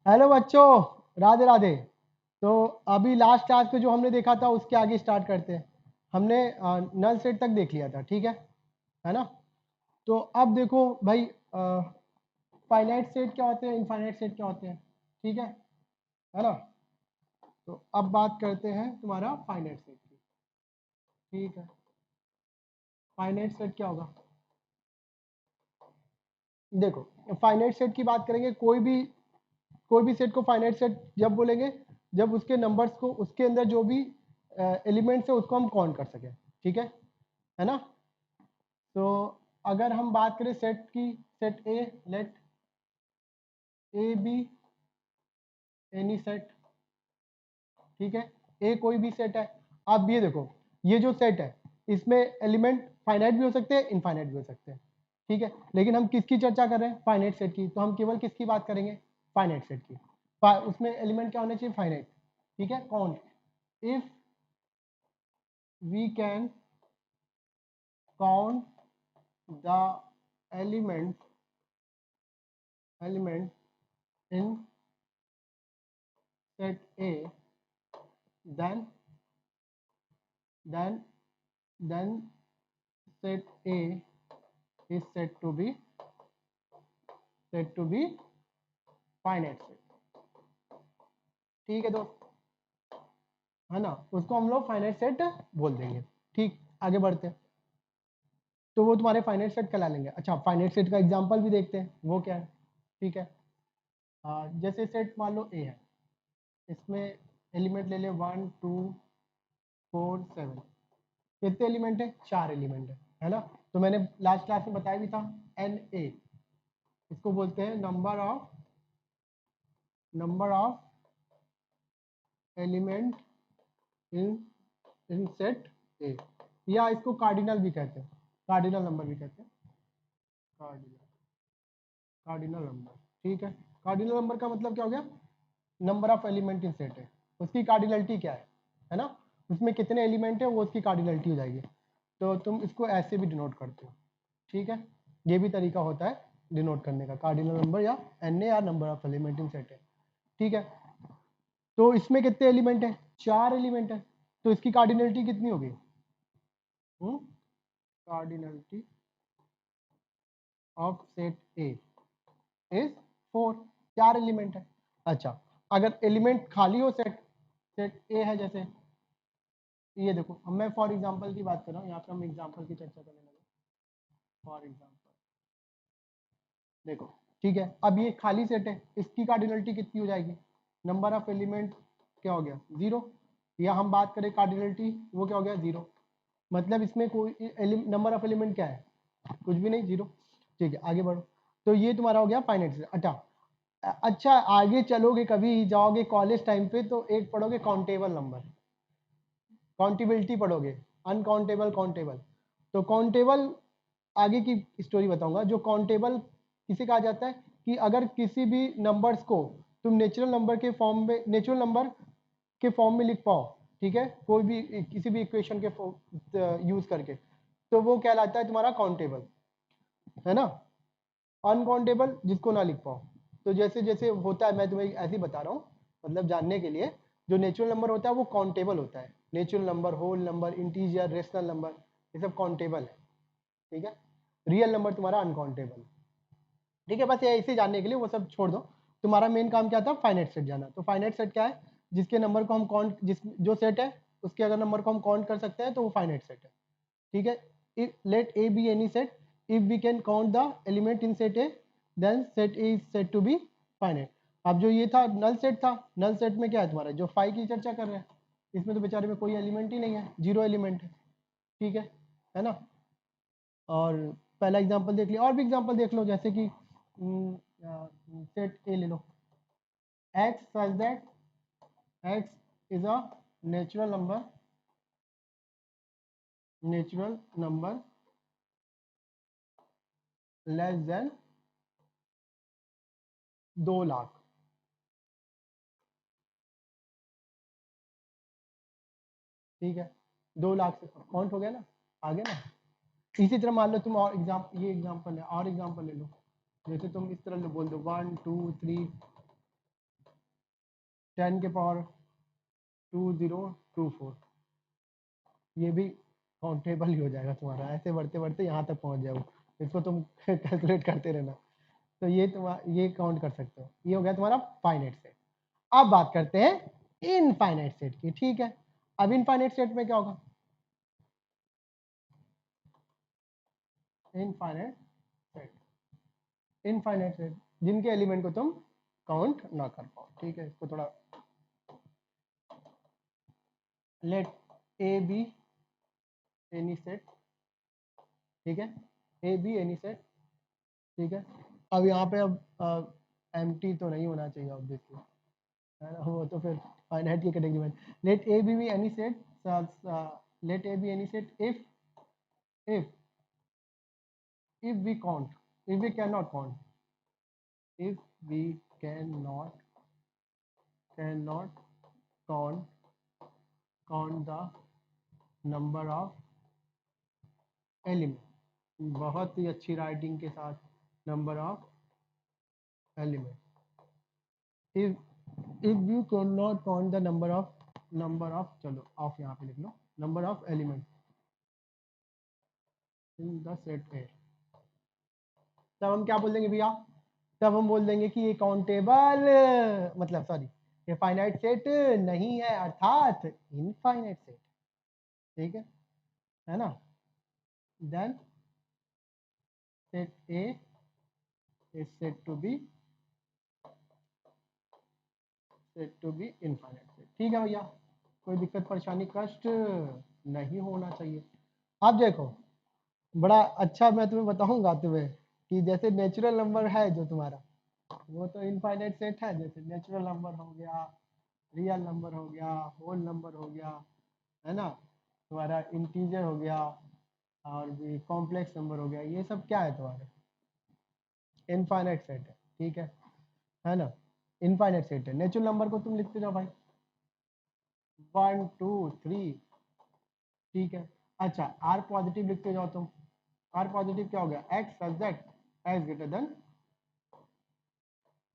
Hello बच्चों, राधे राधे। तो अभी लास्ट क्लास में जो हमने देखा था उसके आगे स्टार्ट करते हैं। हमने नल सेट तक देख लिया था, ठीक है ना। तो अब देखो भाई, फाइनाइट सेट क्या होते हैं, इनफाइनाइट सेट क्या होते हैं, ठीक है ना। तो अब बात करते हैं तुम्हारा फाइनाइट सेट की, ठीक है। फाइनाइट सेट क्या होगा, देखो फाइनाइट सेट की बात करेंगे। कोई भी सेट को फाइनाइट सेट जब बोलेंगे जब उसके नंबर्स को, उसके अंदर जो भी एलिमेंट्स है उसको हम काउंट कर सकें, ठीक है ना। तो अगर हम बात करें सेट की, set A, let A be any set, ठीक है। ए कोई भी सेट है। अब ये देखो, ये जो सेट है इसमें एलिमेंट फाइनाइट भी हो सकते हैं, इनफाइनाइट भी हो सकते हैं, ठीक है। लेकिन हम किसकी चर्चा कर रहे हैं, फाइनाइट सेट की, तो हम केवल किसकी बात करेंगे, फाइनाइट सेट की। उसमें एलिमेंट क्या होना चाहिए, फाइनाइट, ठीक है। Count, if we can count the element in set A, then then then set A is said to be finite set, ठीक है दोस्त, है ना। उसको हम लोग फाइनाइट सेट बोल देंगे, ठीक। आगे बढ़ते हैं, तो वो तुम्हारे फाइनाइट सेट कहला लेंगे। अच्छा, फाइनाइट सेट का एग्जांपल भी देखते हैं, वो क्या है, ठीक है। जैसे सेट मान लो ए है, इसमें एलिमेंट ले ले 1 2 4 7। कितने एलिमेंट है, 4 एलिमेंट है ना। तो मैंने लास्ट क्लास में बताया भी था, एन ए, इसको बोलते हैं number of element in in set ए, या इसको कार्डिनल भी कहते हैं, कार्डिनल नंबर भी कहते हैं, कार्डिनल कार्डिनल नंबर, ठीक है। कार्डिनल नंबर का मतलब क्या हो गया, number of element in set है, उसकी कार्डिनलिटी क्या है ना। उसमें कितने एलिमेंट है वो उसकी कार्डिनलिटी हो जाएगी। तो तुम इसको ऐसे भी डिनोट करते हो, ठीक है। ये भी तरीका होता है डिनोट करने का, कार्डिनल नंबर या एन ए, या number of element in set है, ठीक है। तो इसमें कितने एलिमेंट है, 4 एलिमेंट है। तो इसकी कार्डिनलिटी कितनी होगी, cardinality of set A is 4, 4 element है। अच्छा, अगर एलिमेंट खाली हो, सेट सेट ए है, जैसे ये देखो, अब मैं फॉर एग्जांपल की बात कर रहा हूँ, यहाँ पे हम एग्जांपल की चर्चा करने लगे। फॉर एग्जांपल देखो, ठीक है। अब ये खाली सेट है, इसकी कार्डिनलिटी कितनी हो जाएगी, नंबर ऑफ एलिमेंट क्या हो गया, 0। या हम बात करें कार्डिनलिटी, वो क्या हो गया, 0। मतलब इसमें कोई नंबर ऑफ एलिमेंट क्या है, कुछ भी नहीं, 0, ठीक है। आगे बढ़ो, तो ये तुम्हारा हो गया फाइनाइट सेट। अच्छा, आगे चलोगे, कभी जाओगे कॉलेज टाइम पे, तो एक पढ़ोगे काउंटेबल नंबर, काउंटेबिलिटी पढ़ोगे, अनकाउंटेबल, काउंटेबल। तो काउंटेबल आगे की स्टोरी बताऊंगा। जो काउंटेबल किसे कहा जाता है, कि अगर किसी भी नंबर्स को तुम नेचुरल नंबर के फॉर्म में, नेचुरल नंबर के फॉर्म में लिख पाओ, ठीक है, कोई भी किसी भी इक्वेशन के यूज करके, तो वो कहलाता है तुम्हारा काउंटेबल, है ना। अनकाउंटेबल जिसको ना लिख पाओ। तो जैसे जैसे होता है, मैं तुम्हें ऐसे ही बता रहा हूँ, मतलब जानने के लिए। जो नेचुरल नंबर होता है वो काउंटेबल होता है, natural number, whole number, integer, rational number, ये सब काउंटेबल है, ठीक है। रियल नंबर तुम्हारा अनकाउंटेबल, ठीक है। बस ये ऐसे जानने के लिए, वो सब छोड़ दो। तुम्हारा मेन काम क्या था, फाइनाइट सेट जाना। तो फाइनाइट सेट क्या है, जिसके नंबर को हम काउंट, जिस जो सेट है उसके अगर नंबर को हम काउंट कर सकते हैं तो वो फाइनाइट सेट है, ठीक है। If let A be any set, if we can count the element in set A, then set A is said to be finite. अब जो ये था नल सेट था, नल सेट में क्या है तुम्हारा, जो फाइव की चर्चा कर रहे हैं, इसमें तो बेचारे में कोई एलिमेंट ही नहीं है, 0 एलिमेंट है, ठीक है ना। और पहला एग्जांपल देख लिया, और भी एग्जांपल देख लो, जैसे कि सेट ए ले लो, x such that x is a natural number less than 2 lakh, ठीक है। 2 लाख से काउंट हो गया ना, आगे ना। इसी तरह मान लो तुम और ये एग्जांपल है, और एग्जांपल ले लो। जैसे तुम इस तरह बोल दो 1 2 3 10 के पावर 2024, ये भी काउंटेबल ही हो जाएगा तुम्हारा, ऐसे बढ़ते बढ़ते यहाँ तक पहुँच जाओ, इसको तुम कैलकुलेट करते रहना। तो ये ये काउंट कर सकते हो, ये हो गया तुम्हारा फाइनाइट सेट। अब बात करते हैं इनफाइनाइट सेट की, ठीक है। अब इनफाइनाइट सेट में क्या होगा, इनफाइनाइट सेट, इनफाइनाइट सेट जिनके एलिमेंट को तुम काउंट ना कर पाओ, ठीक है। इसको थोड़ा let A be any set, ठीक है, ए बी एनी सेट, ठीक है। अब यहाँ पे अब एम्प्टी तो नहीं होना चाहिए ऑब्वियसली, है ना, वो तो फिर फाइनाइट की कैटेगरी में। Let A be any set, let A be any set if if we count, if we cannot count, if we cannot count the number of element, बहुत ही अच्छी राइटिंग के साथ, number of element, if you cannot count the number of चलो of यहाँ पे लिख लो, number of element in the set A, तब हम क्या बोल देंगे भैया, तब हम बोल देंगे कि ये काउंटेबल, मतलब सॉरी, ये फाइनाइट सेट नहीं है, अर्थात इनफाइनाइट सेट, ठीक है ना। Then set A is said to be infinite set, ठीक है भैया, कोई दिक्कत परेशानी कष्ट नहीं होना चाहिए। अब देखो, बड़ा अच्छा मैं तुम्हें बताऊंगा तुम्हें, कि जैसे नेचुरल नंबर है जो तुम्हारा, वो तो इनफाइनाइट सेट है, जैसे नेचुरल नंबर हो गया, रियल नंबर हो गया, होल नंबर हो गया, है ना, तुम्हारा इंटीजर हो गया, और भी कॉम्प्लेक्स नंबर हो गया, ये सब क्या है तुम्हारे इनफाइनाइट सेट है, ठीक है ना। इनफाइनाइट सेट है, नेचुरल नंबर को तुम लिखते जाओ भाई 1 2 3, ठीक है। अच्छा, आर पॉजिटिव लिखते जाओ तुम, आर पॉजिटिव क्या हो गया, x subject is greater than,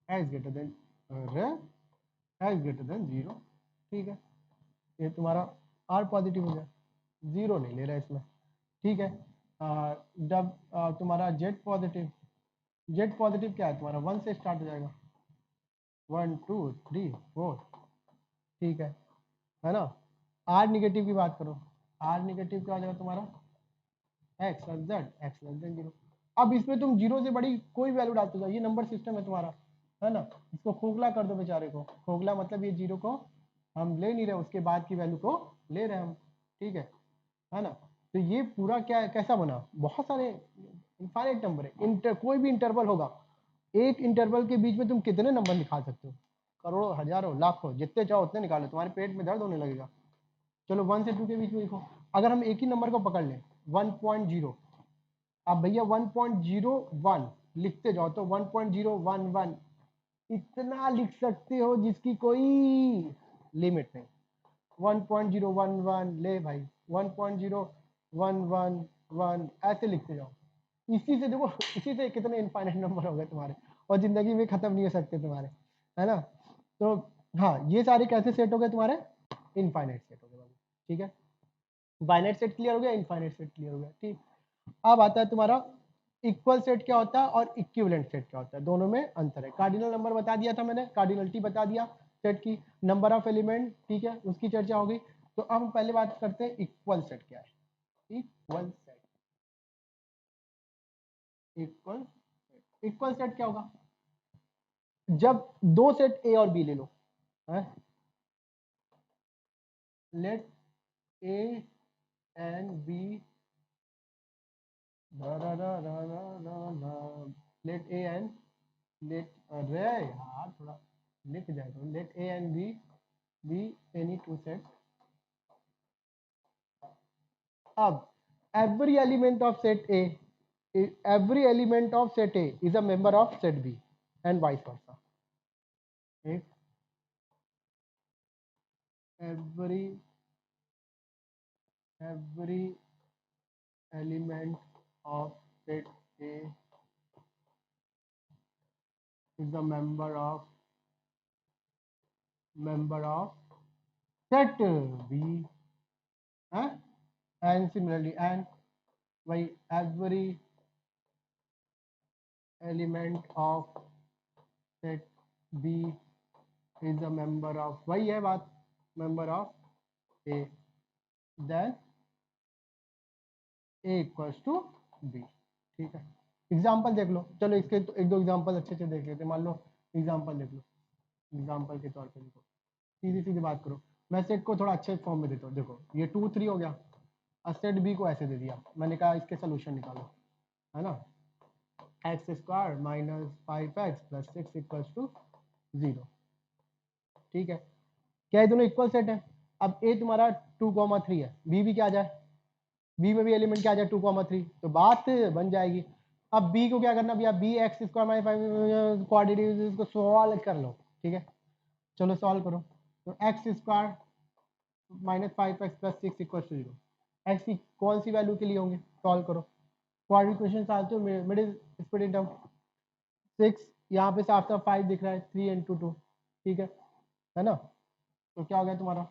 is greater than is greater than 0, ठीक है, ये तुम्हारा आर पॉजिटिव हो गया, 0 नहीं ले रहा है इसमें, ठीक है। जब तुम्हारा जेड पॉजिटिव क्या है तुम्हारा, 1 से स्टार्ट हो जाएगा, 1 2 3 4, ठीक है ना। आर निगेटिव की बात करो, आर निगेटिव क्या हो जाएगा तुम्हारा, x Z x less than 0। अब इसमें तुम 0 से बड़ी कोई वैल्यू डालते जाओ, ये नंबर सिस्टम है तुम्हारा, है ना। इसको खोखला कर दो बेचारे को, खोखला मतलब ये 0 को हम ले नहीं रहे, उसके बाद की वैल्यू को ले रहे हैं हम, ठीक है ना। तो ये पूरा क्या कैसा बना, बहुत सारे इनफाइनाइट नंबर है, कोई भी इंटरवल होगा, एक इंटरवल के बीच में तुम कितने नंबर निकाल सकते हो, करोड़ों हजारों लाखों, जितने चाहो उतने निकालो, तुम्हारे पेट में दर्द होने लगेगा। चलो 1 से 2 के बीच में लिखो, अगर हम एक ही नंबर को पकड़ लें 1.0, अब भैया 1.01 लिखते जाओ तो 1.011 इतना लिख सकते हो जिसकी कोई लिमिट नहीं, 1.011 ले भाई, 1.0111 ऐसे लिखते जाओ, इसी से देखो, इसी से कितने इनफाइनाइट नंबर हो गए तुम्हारे, और जिंदगी में खत्म नहीं हो सकते तुम्हारे, है ना। तो हाँ, ये सारे कैसे सेट हो गए तुम्हारे, इनफाइनाइट सेट हो गए, ठीक है। फाइनाइट सेट क्लियर हो गया, इनफाइनाइट सेट क्लियर हो गया, ठीक। अब आता है तुम्हारा इक्वल सेट क्या होता है और इक्विवेलेंट सेट क्या होता है, दोनों में अंतर है। कार्डिनल नंबर बता दिया था मैंने, कार्डिनलिटी बता दिया सेट की, नंबर ऑफ एलिमेंट, ठीक है, उसकी चर्चा हो गई। तो अब हम पहले बात करते हैं इक्वल सेट क्या है, equal set, equal equal set क्या होगा, जब दो सेट ए और बी ले लो, let A and B, let A and, let, अरे यार थोड़ा लिख जाएगा, let A and B be any two set, अब every element of set A, every element of set A is a member of set B and vice versa. If every element of set A is a member of member of set B, and similarly, and by every element of set B is a member of, वही है बात, member of A, then A equals to B। ठीक है, example देख लो, चलो इसके तो एक दो एग्जाम्पल अच्छे से देख लेते हैं। मान लो एग्जाम्पल देख लो, एग्जाम्पल के तौर पे देखो, सीधी सीधी बात करो। मैं सेट को थोड़ा अच्छे फॉर्म में देता हूँ। देखो ये 2 3 हो गया, और सेट बी को ऐसे दे दिया, मैंने कहा इसके सोल्यूशन निकालो, है ना, x square minus 5x plus 6 equals to 0। ठीक है, क्या ये दोनों इक्वल सेट है? अब ए तुम्हारा 2,3 है, बी भी क्या आ जाए, बी में भी एलिमेंट क्या आ जाए 2,3, तो बात बन जाएगी। अब बी को क्या करना भैया, B x square minus 5 quadratic, इसको सॉल्व कर लो। ठीक है, चलो सॉल्व करो। तो x square minus 5x plus 6 equal to 0, x की कौन सी वैल्यू के लिए होंगे, सॉल्व करो। क्वाड्रेटिक इक्वेशन साथ मिडिल स्प्लिट टर्म 6, यहाँ पे साफ साफ 5 दिख रहा है, 3 इंटू 2। ठीक है ना, तो क्या हो गया तुम्हारा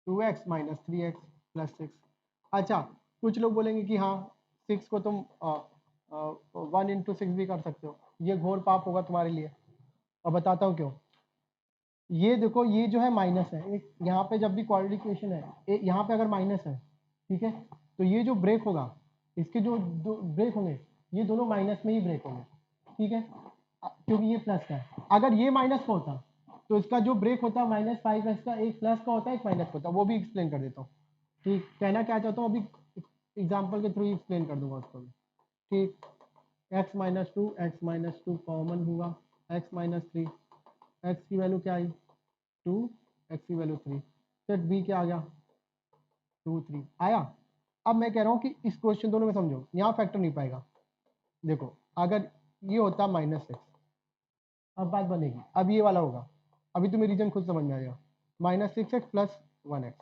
2x माइनस 3x प्लस 6। अच्छा, कुछ लोग बोलेंगे कि हाँ 6 को तुम 1 इंटू 6 भी कर सकते हो, ये घोर पाप होगा तुम्हारे लिए, और बताता हूँ क्यों। ये देखो, ये जो है माइनस है, एक यहाँ पे जब भी क्वाड्रेटिक इक्वेशन है, यहाँ पे अगर माइनस है, ठीक है, तो ये जो ब्रेक होगा, इसके जो दो ब्रेक होंगे, ये दोनों माइनस में ही ब्रेक होंगे। ठीक है, क्योंकि ये प्लस का है। अगर ये माइनस का होता तो इसका जो ब्रेक होता है माइनस 5x का, एक प्लस का होता है एक माइनस का होता है, वो भी एक्सप्लेन कर देता हूँ। ठीक, कहना क्या चाहता हूँ अभी एग्जाम्पल के थ्रू ही एक्सप्लेन कर दूंगा उसको भी। ठीक, x-2 कॉमन हुआ, x-3, x की वैल्यू क्या आई 2, x की वैल्यू 3, सेट बी क्या आ गया 2 3 आया। अब मैं कह रहा हूँ कि इस क्वेश्चन दोनों में समझो, यहाँ फैक्टर नहीं पाएगा। देखो अगर ये होता -6, अब बात बनेगी, अब ये वाला होगा, अभी तुम्हें रीजन खुद समझ में आ जाएगा, -6x प्लस 1x।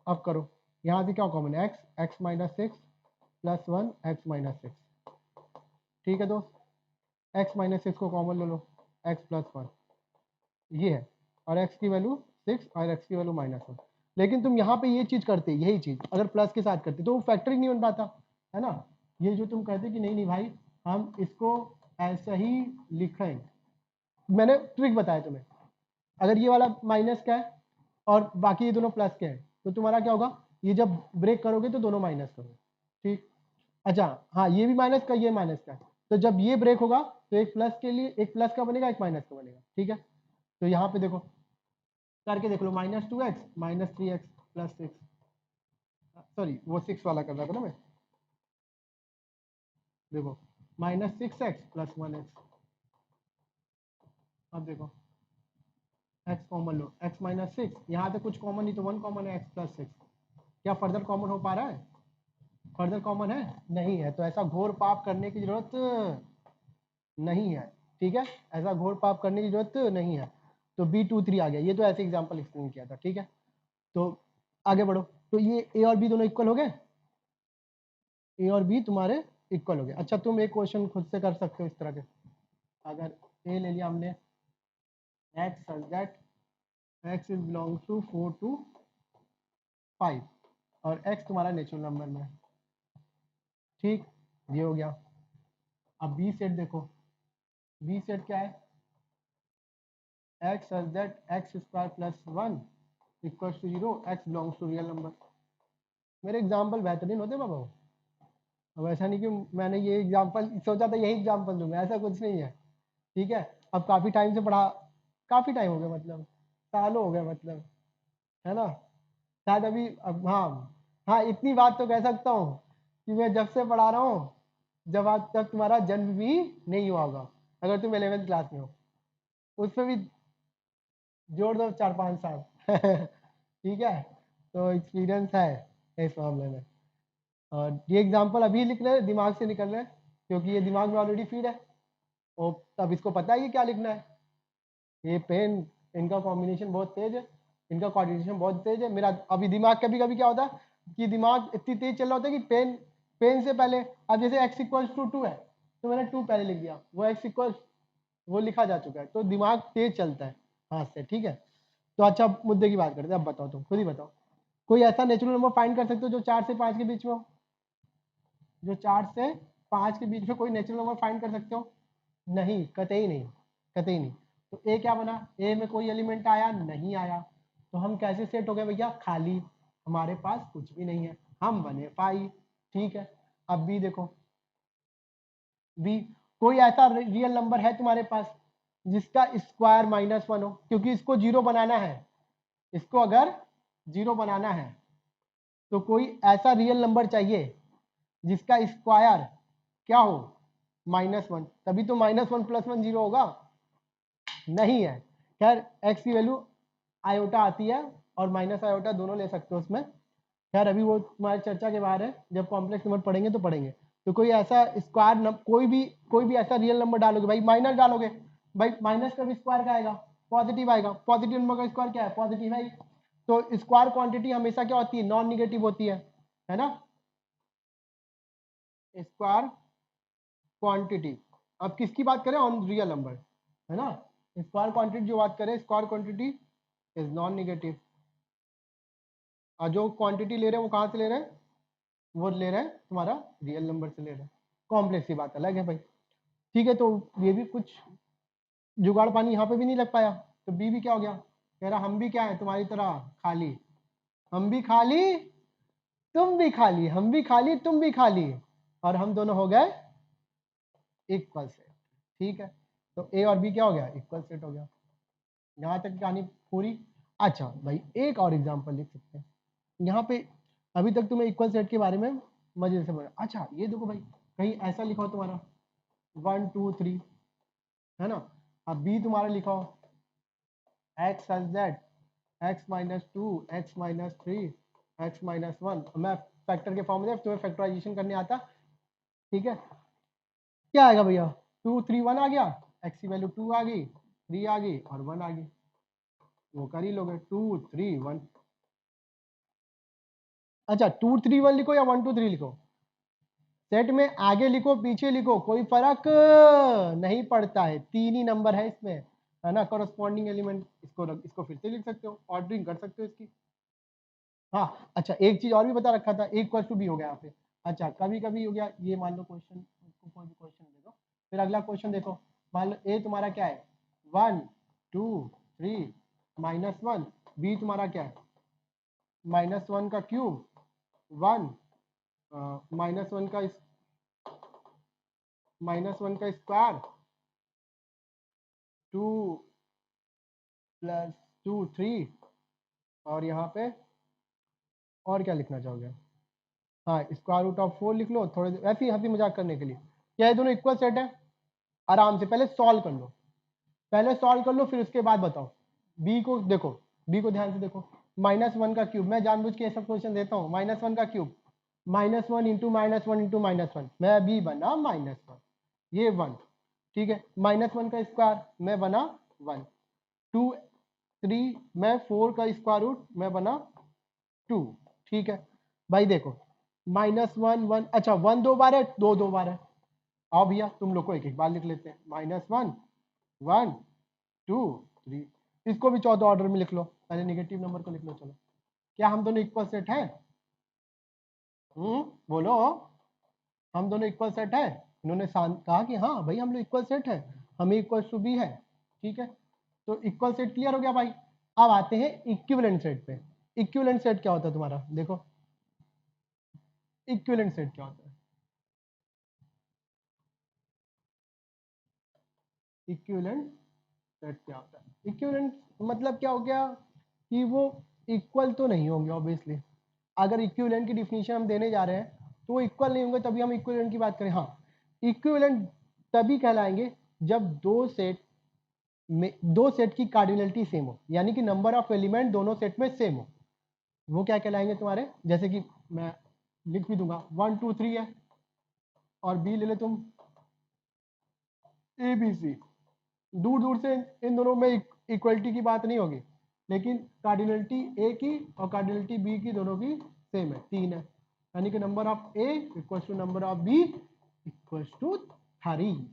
अब करो, यहाँ से क्या कॉमन है, x minus 6 plus 1 x minus 6। ठीक है दोस्त, x माइनस 6 को कॉमन ले लो, x प्लस 1 ये है, और x की वैल्यू 6 और x की वैल्यू -1। लेकिन तुम यहाँ पे ये चीज करते, यही चीज अगर प्लस के साथ करते तो वो फैक्टर ही नहीं बन पाता, है ना। ये जो तुम कहते कि नहीं नहीं भाई हम इसको ऐसा ही लिखें, मैंने ट्रिक बताया तुम्हें। अगर ये वाला माइनस का है और बाकी ये दोनों प्लस के हैं, तो तुम्हारा क्या होगा, ये जब ब्रेक करोगे तो दोनों माइनस करोगे। ठीक, अच्छा हाँ, ये भी माइनस का, ये माइनस का है, तो जब ये ब्रेक होगा तो एक प्लस के लिए, एक प्लस का बनेगा एक माइनस का बनेगा। ठीक है, तो यहाँ पे देखो करके देख लो, -2x minus 3x plus 6, sorry वो 6 वाला कर रहा था ना मैं, देखो -6x प्लस 1x। अब देखो x कॉमन लो, x माइनस 6, यहाँ पे कुछ कॉमन नहीं तो 1 कॉमन है, x प्लस 6। क्या फर्दर कॉमन हो पा रहा है, फर्दर कॉमन है नहीं है, तो ऐसा घोर पाप करने की जरूरत नहीं है। ठीक है, ऐसा घोर पाप करने की जरूरत नहीं है। तो B23 आ गया, ये तो ऐसे एग्जाम्पल एक्सप्लेन किया था। ठीक है, तो आगे बढ़ो, तो ये a और b दोनों इक्वल हो गए, ए और बी तुम्हारे इक्वल हो गए। अच्छा, तुम एक क्वेश्चन खुद से कर सकते हो इस तरह के, अगर ए ले लिया हमने, x such that x is belongs to 4 to 5 और एक्स तुम्हारा नेचुरल नंबर में है। ठीक, ये हो गया। अब बी सेट देखो, बी सेट क्या है, x such that x square plus 1 equals to 0, x belongs to real number. मेरे एग्जाम्पल बेहतरीन होते बाबा। अब ऐसा नहीं कि मैंने ये एग्जाम्पल सोचा था यही एग्जाम्पल दूंगा, ऐसा कुछ नहीं है। ठीक है, अब काफी टाइम से पढ़ा, काफी टाइम हो गया, मतलब सालों हो गए, मतलब, है ना। शायद अभी अब हाँ, हाँ इतनी बात तो कह सकता हूँ कि मैं जब से पढ़ा रहा हूँ, जब आज तक तुम्हारा जन्म भी नहीं हुआ होगा, अगर तुम 11th क्लास में हो, उसमें भी जोड़ दो 4 5 साल। ठीक है, तो एक्सपीरियंस है इस मामले में। और ये एग्जाम्पल अभी लिख रहे हैं, दिमाग से निकल रहे हैं, क्योंकि ये दिमाग में ऑलरेडी फीड है, और अब इसको पता है कि क्या लिखना है। ये पेन, इनका कॉम्बिनेशन बहुत तेज है, इनका कोऑर्डिनेशन बहुत तेज है। मेरा अभी दिमाग कभी कभी क्या होता है कि दिमाग इतनी तेज चल रहा होता है कि पेन, पेन से पहले, अब जैसे x इक्वल्स टू 2 है तो मैंने 2 पहले लिख दिया, वो x इक्वल्स वो लिखा जा चुका है, तो दिमाग तेज चलता है। हाथ से, ठीक है। तो अच्छा मुद्दे की बात करते हैं, अब बताओ, तुम खुद ही बताओ, कोई ऐसा नेचुरल नंबर फाइंड कर सकते हो जो 4 से 5 के बीच में हो? जो 4 से 5 के बीच में कोई नेचुरल नंबर फाइंड कर सकते हो? नहीं, कतई नहीं, कतई नहीं। तो ए क्या बना, ए में कोई एलिमेंट आया नहीं आया, तो हम कैसे सेट हो गए भैया, खाली, हमारे पास कुछ भी नहीं है, हम बने 5, ठीक है। अब बी देखो, बी, कोई ऐसा रियल नंबर है तुम्हारे पास जिसका स्क्वायर -1 हो, क्योंकि इसको जीरो बनाना है, इसको अगर जीरो बनाना है तो कोई ऐसा रियल नंबर चाहिए जिसका स्क्वायर क्या हो, -1, तभी तो -1 + 1 0 होगा, नहीं है। खैर एक्स की वैल्यू आयोटा आती है और माइनस आयोटा दोनों ले सकते हो उसमें, खैर अभी वो तुम्हारी चर्चा के बाहर है, जब कॉम्प्लेक्स नंबर पढ़ेंगे तो पढ़ेंगे। तो कोई ऐसा स्क्वायर कोई भी ऐसा रियल नंबर डालोगे भाई, माइनस डालोगे भाई, माइनस का भी स्क्वायर क्या आएगा, पॉजिटिव आएगा, पॉजिटिव नंबर का स्क्वायर क्या है, पॉजिटिव है। तो स्क्वायर क्वांटिटी हमेशा क्या होती है, नॉन निगेटिव होती है ना, स्क्वायर क्वांटिटी। अब किसकी बात करें, ऑन रियल नंबर, है ना, स्क्वायर क्वांटिटी जो बात करें, square quantity is non negative. और जो क्वांटिटी ले रहे हैं वो कहाँ से ले रहे हैं, वो ले रहे हैं तुम्हारा रियल नंबर से ले रहे हैं, कॉम्प्लेक्स की बात अलग है भाई, ठीक है। तो ये भी कुछ जुगाड़ पानी यहाँ पे भी नहीं लग पाया, तो बी भी क्या हो गया, कह रहा हम भी क्या है तुम्हारी तरह खाली, हम भी खाली तुम भी खाली, हम भी खाली तुम भी खाली, और हम दोनों हो गए इक्वल सेट, ठीक है। तो ए और बी क्या हो गया, इक्वल सेट हो गया। यहाँ तक कहानी पूरी। अच्छा भाई एक और एग्जांपल लिख सकते हैं यहाँ पे, अभी तक तुम्हें इक्वल सेट के बारे में मजे से बोला। अच्छा ये देखो भाई, कहीं ऐसा लिखा हो तुम्हारा 1 2 3, है ना, अब बी तुम्हारा लिखा हो x z x-2 x-3 x-1, मैं फैक्टर के फॉर्म में, तुम्हें फैक्टराइजेशन करने आता, ठीक है। क्या आएगा भैया, 2 3 1 आ गया, x की वैल्यू 2 आ गई, 3 आ गई और 1 आ गई, वो कर ही लोगे 2 3 1। अच्छा 2 3 1 लिखो या 1 2 3 लिखो, सेट में आगे लिखो पीछे लिखो कोई फर्क नहीं पड़ता है, तीन ही नंबर है इसमें, है ना, कॉरस्पॉन्डिंग एलिमेंट, इसको फिर से लिख सकते हो, ऑर्डरिंग कर सकते हो इसकी। हाँ अच्छा एक चीज और भी बता रखा था, ए इक्वल टू बी हो गया यहाँ पे। अच्छा कभी कभी हो गया, ये मान लो क्वेश्चन, कोई भी क्वेश्चन दे दो, फिर अगला क्वेश्चन देखो, मान लो ए तुम्हारा क्या है 1 2 3 -1, बी तुम्हारा क्या है -1 का क्यूब 1 -1 का स्क्वायर 2 + 2 3, और यहाँ पे और क्या लिखना चाहोगे, हाँ स्क्वायर रूट ऑफ 4 लिख लो, थोड़े ऐसे ही हंसी मजाक करने के लिए। क्या ये दोनों इक्वल सेट है, आराम से पहले सॉल्व कर लो, पहले सॉल्व कर लो फिर उसके बाद बताओ। बी को देखो, बी को ध्यान से देखो, -1 का क्यूब, मैं जानबूझ के ऐसा क्वेश्चन देता हूँ, -1 का क्यूब -1 इंटू -1 इंटू -1, मैं बी बना -1, ये 1, ठीक है, -1 का स्क्वायर मैं बना 1, 2 3 मैं 4 का स्क्वायर रूट मैं बना 2, ठीक है। भाई देखो -1 1, अच्छा 1 2 बार है, 2 2 बार है, आओ भैया तुम लोग को एक एक बार लिख लेते हैं, -1 1 2 3, इसको भी चौथा ऑर्डर में लिख लो, पहले नेगेटिव नंबर को लिख लो। चलो क्या हम दोनों इक्वल सेट है, बोलो, हम दोनों इक्वल सेट है, इन्होंने कहा कि हाँ भाई हम लोग इक्वल सेट है, हम इक्वल टू बी है, ठीक है। तो इक्वल सेट क्लियर हो गया भाई। अब आते हैं इक्विवेलेंट सेट पे। इक्विवेलेंट सेट क्या होता है तुम्हारा, देखो इक्विवेलेंट सेट क्या होता है, इक्विवेलेंट सेट क्या होता है, इक्विवेलेंट मतलब क्या हो गया कि वो इक्वल तो नहीं होंगे ऑब्वियसली, अगर इक्विवेलेंट की डिफिनीशन हम देने जा रहे हैं तो वो इक्वल नहीं होंगे, तभी हम इक्विवेलेंट की बात करें। हाँ इक्विवेलेंट तभी कहलाएंगे जब दो सेट की कार्डिनलिटी सेम हो, यानी कि नंबर ऑफ एलिमेंट दोनों सेट में सेम हो, वो क्या कहलाएंगे तुम्हारे, जैसे कि मैं लिख भी दूंगा 1 2 3 है, और बी ले ले तुम ए बी सी, दूर दूर से इन दोनों में इक्वलिटी की बात नहीं होगी, लेकिन कार्डिनलिटी ए की और कार्डिनलिटी बी की दोनों की सेम है, 3 है, यानी कि number of A equal to number of B equal to 3,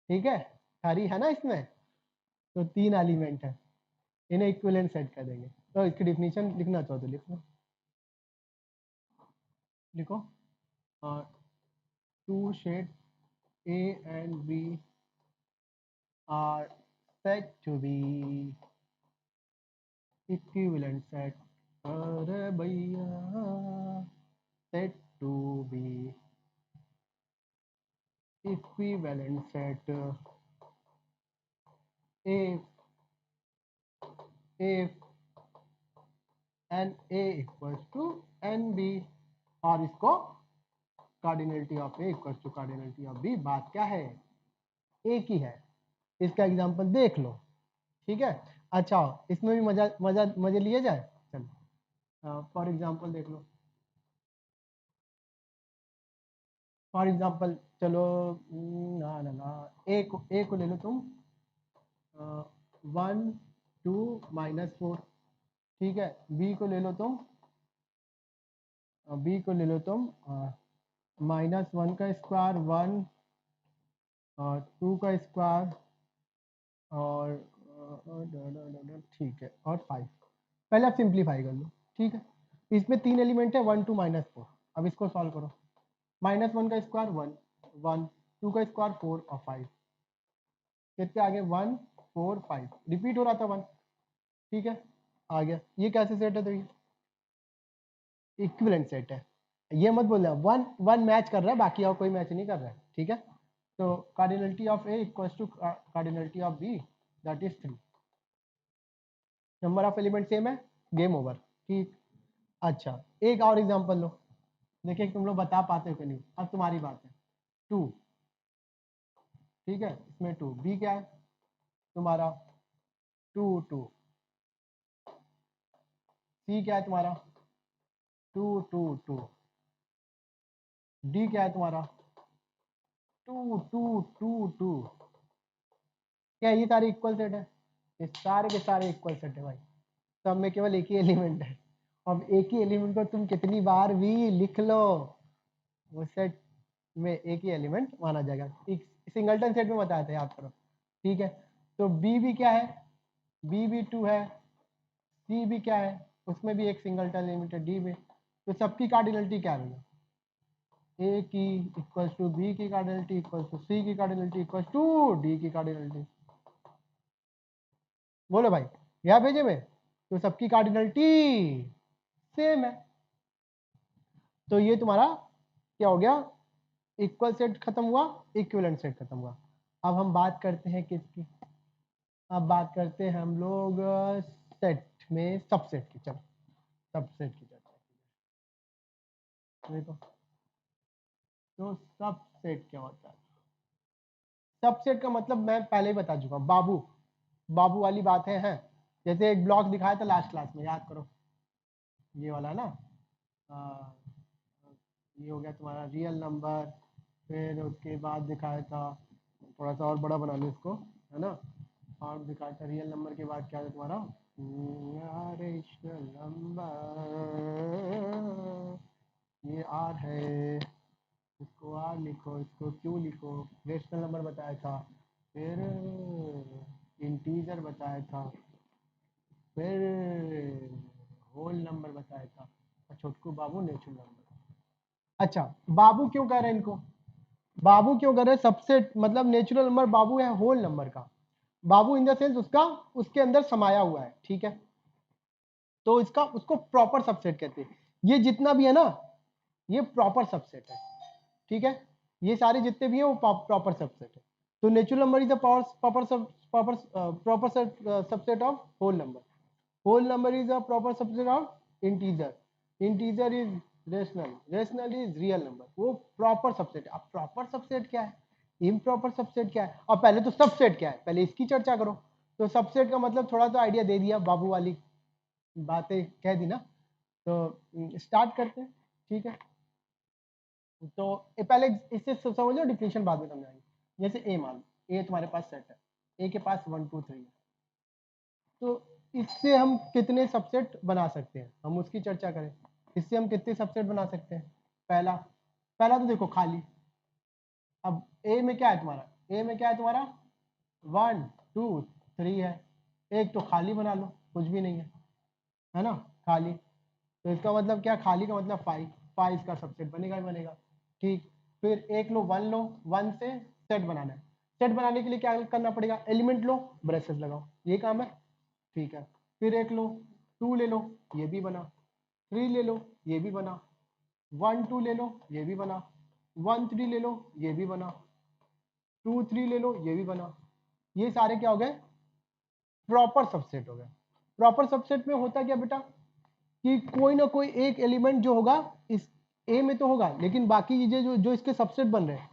ठीक है, 3 है ना इसमें। तो 3 एलिमेंट है, इन्हें इक्विवेलेंट सेट कर देंगे। तो इसकी डिफिनीशन लिखना चाहो तो लिख लो, लिखो। Two set A and B are said to be equivalent set। अरे भैया, said to be equivalent set if and A equals to NB, और इसको cardinality of A equals to cardinality of B। बात क्या है, एक ही है। इसका एग्जांपल देख लो, ठीक है। अच्छा, इसमें भी मजे लिए जाए। चलो फॉर एग्जांपल देख लो, फॉर एग्जांपल चलो, ना ना ना, ए को ले लो तुम 1 2 -4, ठीक है। बी को ले लो तुम, -1 का स्क्वायर 1 और 2 का स्क्वायर और ठीक है और 5। पहले आप सिंप्लीफाई कर लो, ठीक है। इसमें 3 एलिमेंट है 1 2 -4। अब इसको सॉल्व करो। -1 का स्क्वायर 1 1, 2 का स्क्वायर 4 और 5, कितने आ गए 1 4 5। रिपीट हो रहा था 1, ठीक है, आ गया। ये कैसे सेट है, तो ये इक्विवेलेंट सेट है। ये मत बोलना वन वन मैच कर रहा है, बाकी और कोई मैच नहीं कर रहा है, ठीक है। तो cardinality of A equals to cardinality of B, that is 3। Number of element same है, गेम ओवर, ठीक। अच्छा, एक और एग्जांपल लो, देखिए तुम लोग बता पाते हो कि नहीं। अब तुम्हारी बात है। 2, ठीक है, इसमें 2। बी क्या है तुम्हारा 2 2। सी क्या है तुम्हारा 2 2 2। डी क्या है तुम्हारा 2 2 2 2। क्या ये सारे इक्वल सेट है? ये सारे के सारे इक्वल सेट है भाई। सब में केवल एक ही एलिमेंट है। अब एक ही एलिमेंट को तुम कितनी बार भी लिख लो, वो सेट में एक ही एलिमेंट माना जाएगा। एक सिंगलटन सेट में बताया था, याद करो, ठीक है। तो बी भी क्या है, बी भी 2 है। सी भी क्या है, उसमें भी एक सिंगलटन एलिमेंट है, डी में। तो सबकी कार्डिनलिटी क्या है, ए की इक्वल्स टू बी की कार्डिनलिटी इक्वल्स टू सी की कार्डिनलिटी इक्वल्स टू डी की कार्डिनलिटी। बोलो भाई, यहाँ भेजे में, तो सबकी कार्डिनलिटी सेम है। तो ये तुम्हारा क्या हो गया, इक्वल सेट खत्म हुआ, इक्विवेलेंट सेट खत्म हुआ। अब हम बात करते हैं किसकी, अब बात करते हैं हम लोग सेट में सबसेट की। चलो सबसेट की चर्चा देखो। तो सबसेट क्या होता है, सबसेट का मतलब मैं पहले ही बता चुका हूँ, बाबू बाबू वाली बातें हैं। जैसे एक ब्लॉक दिखाया था लास्ट क्लास में, याद करो, ये वाला ना, आ, ये हो गया तुम्हारा रियल नंबर। फिर उसके बाद दिखाया था, थोड़ा सा और बड़ा बना लो इसको, है ना। और दिखाया था रियल नंबर के बाद क्या है तुम्हारा रेशनल नंबर। ये आर है, इसको आर लिखो, इसको क्यू लिखो। रेशनल नंबर बताया था, फिर इंटीजर बताया था, फिर होल नंबर बताया था, और छोटकू बाबू नेचुरल नंबर। अच्छा, बाबू क्यों कह रहे हैं इनको, बाबू क्यों कह रहे हैं सबसेट, मतलब नेचुरल नंबर बाबू है होल नंबर का। बाबू इन द सेंस उसका उसके अंदर समाया हुआ है, ठीक है। तो इसका उसको प्रॉपर सबसेट कहते हैं। ये जितना भी है ना, ये प्रॉपर सबसेट है, ठीक है। ये सारे जितने भी हैं वो प्रॉपर सबसेट है। तो natural number is the proper subset of whole number. Whole number is a proper subset of integer. Integer is rational, rational is real number. वो प्रॉपर सबसेट है। अब प्रॉपर सबसेट क्या है, इम्प्रॉपर सबसेट क्या है, और पहले तो सबसेट क्या है, पहले इसकी चर्चा करो। तो सबसेट का मतलब थोड़ा तो आइडिया दे दिया, बाबू वाली बातें कह दी ना। तो स्टार्ट करते हैं, ठीक है। तो पहले इससे समझो, डिफिनेशन बाद में समझाएंगे। जैसे ए मान, ए तुम्हारे पास सेट है, ए के पास 1 2 3 है। तो इससे हम कितने सबसेट बना सकते हैं, हम उसकी चर्चा करें। इससे हम कितने सबसेट बना सकते हैं। पहला पहला तो देखो खाली। अब ए में क्या है तुम्हारा, ए में क्या है तुम्हारा 1 2 3 है, एक तो खाली बना लो, कुछ भी नहीं है ना, खाली। तो इसका मतलब क्या, खाली का मतलब 5, 5 इसका सबसेट बनेगा ही बनेगा। ठीक, फिर एक लो 1 लो, 1 से सेट बनाना है। सेट बनाने के लिए क्या करना पड़ेगा, एलिमेंट लो, ब्रेसेस लगाओ, ये काम है। ठीक है, फिर एक लो 2 ले लो, ये भी बना, 3 ले लो, ये भी बना, 1 2 ले लो, ये भी बना, 1 3 ले लो, ये भी बना, 2 3 ले लो, ये भी बना। ये सारे क्या हो गए, प्रॉपर सबसेट हो गए। प्रॉपर सबसेट में होता क्या बेटा, कि कोई ना कोई एक एलिमेंट जो होगा इस ए में तो होगा, लेकिन बाकी चीजें जो जो इसके सबसेट बन रहे हैं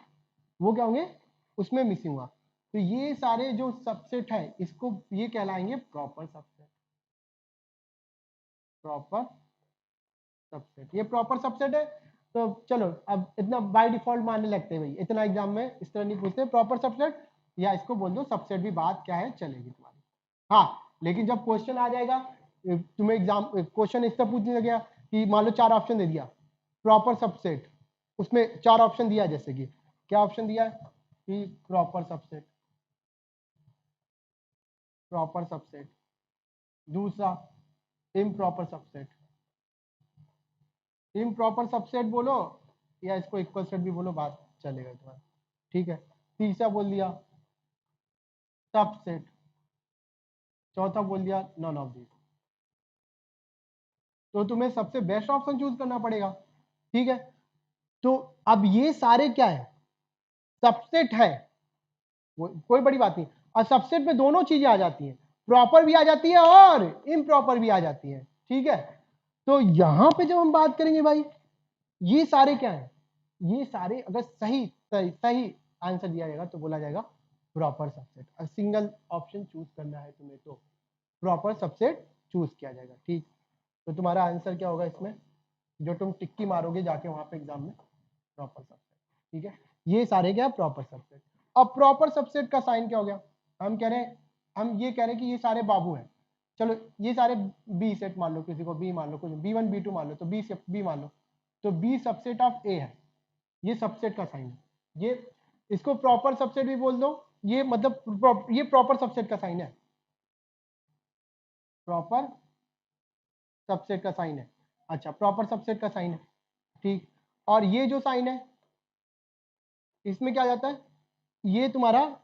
वो क्या होंगे, उसमें मिसिंग हुआ। तो ये सारे जो सबसेट है इसको ये कहलाएंगे प्रॉपर सबसेट। प्रॉपर सबसेट, ये प्रॉपर सबसेट है। तो चलो अब इतना बाय डिफॉल्ट मानने लगते हैं भाई, इतना एग्जाम में इस तरह नहीं पूछते प्रॉपर सबसेट, या इसको बोल दो सबसेट भी, बात क्या है चलेगी तुम्हारी। हाँ, लेकिन जब क्वेश्चन आ जाएगा, तुम्हें एग्जाम क्वेश्चन इस तरह पूछने लगेगा कि मान लो 4 ऑप्शन दे दिया प्रॉपर सबसेट, उसमें 4 ऑप्शन दिया, जैसे कि क्या ऑप्शन दिया है कि प्रॉपर सबसेट, प्रॉपर सबसेट, दूसरा इम्प्रॉपर सबसेट, इम्प्रॉपर सबसेट बोलो या इसको इक्वल सेट भी बोलो, बात चलेगा तुम्हारा। ठीक है, तीसरा बोल दिया सबसेट, चौथा बोल दिया नॉन ऑफ दिस। तो तुम्हें सबसे बेस्ट ऑप्शन चूज करना पड़ेगा। ठीक है, तो अब ये सारे क्या है, सबसेट है, कोई बड़ी बात नहीं। और सबसेट में दोनों चीजें आ जाती हैं, प्रॉपर भी आ जाती है और इम्प्रॉपर भी आ जाती है। ठीक है, तो यहां पे जब हम बात करेंगे भाई, ये सारे क्या है, ये सारे अगर सही सही सही आंसर दिया जाएगा तो बोला जाएगा proper subset. Single option choose करना है तुम्हें तो प्रॉपर सबसेट चूज किया जाएगा। ठीक, तो तुम्हारा आंसर क्या होगा इसमें, जो तुम टिक्की मारोगे जाके वहां पे एग्जाम में, प्रॉपर सबसेट। ठीक है, ये सारे क्या प्रॉपर सबसेट। अब प्रॉपर सबसेट का साइन क्या हो गया, हम कह रहे हैं, हम ये कह रहे हैं कि ये सारे बाबू हैं, चलो ये सारे बी सेट मान लो, किसी को बी मान लो, कुछ B1 B2 मान लो, तो बी मान लो, तो बी सबसेट ऑफ ए है, ये सबसेट का साइन है। ये इसको प्रॉपर सबसेट भी बोल दो, ये मतलब ये प्रॉपर सबसेट का साइन है, प्रॉपर सबसेट का साइन है। अच्छा, प्रॉपर सबसेट का साइन है। ठीक, और ये जो साइन है इसमें क्या आ जाता है, ये तुम्हारा,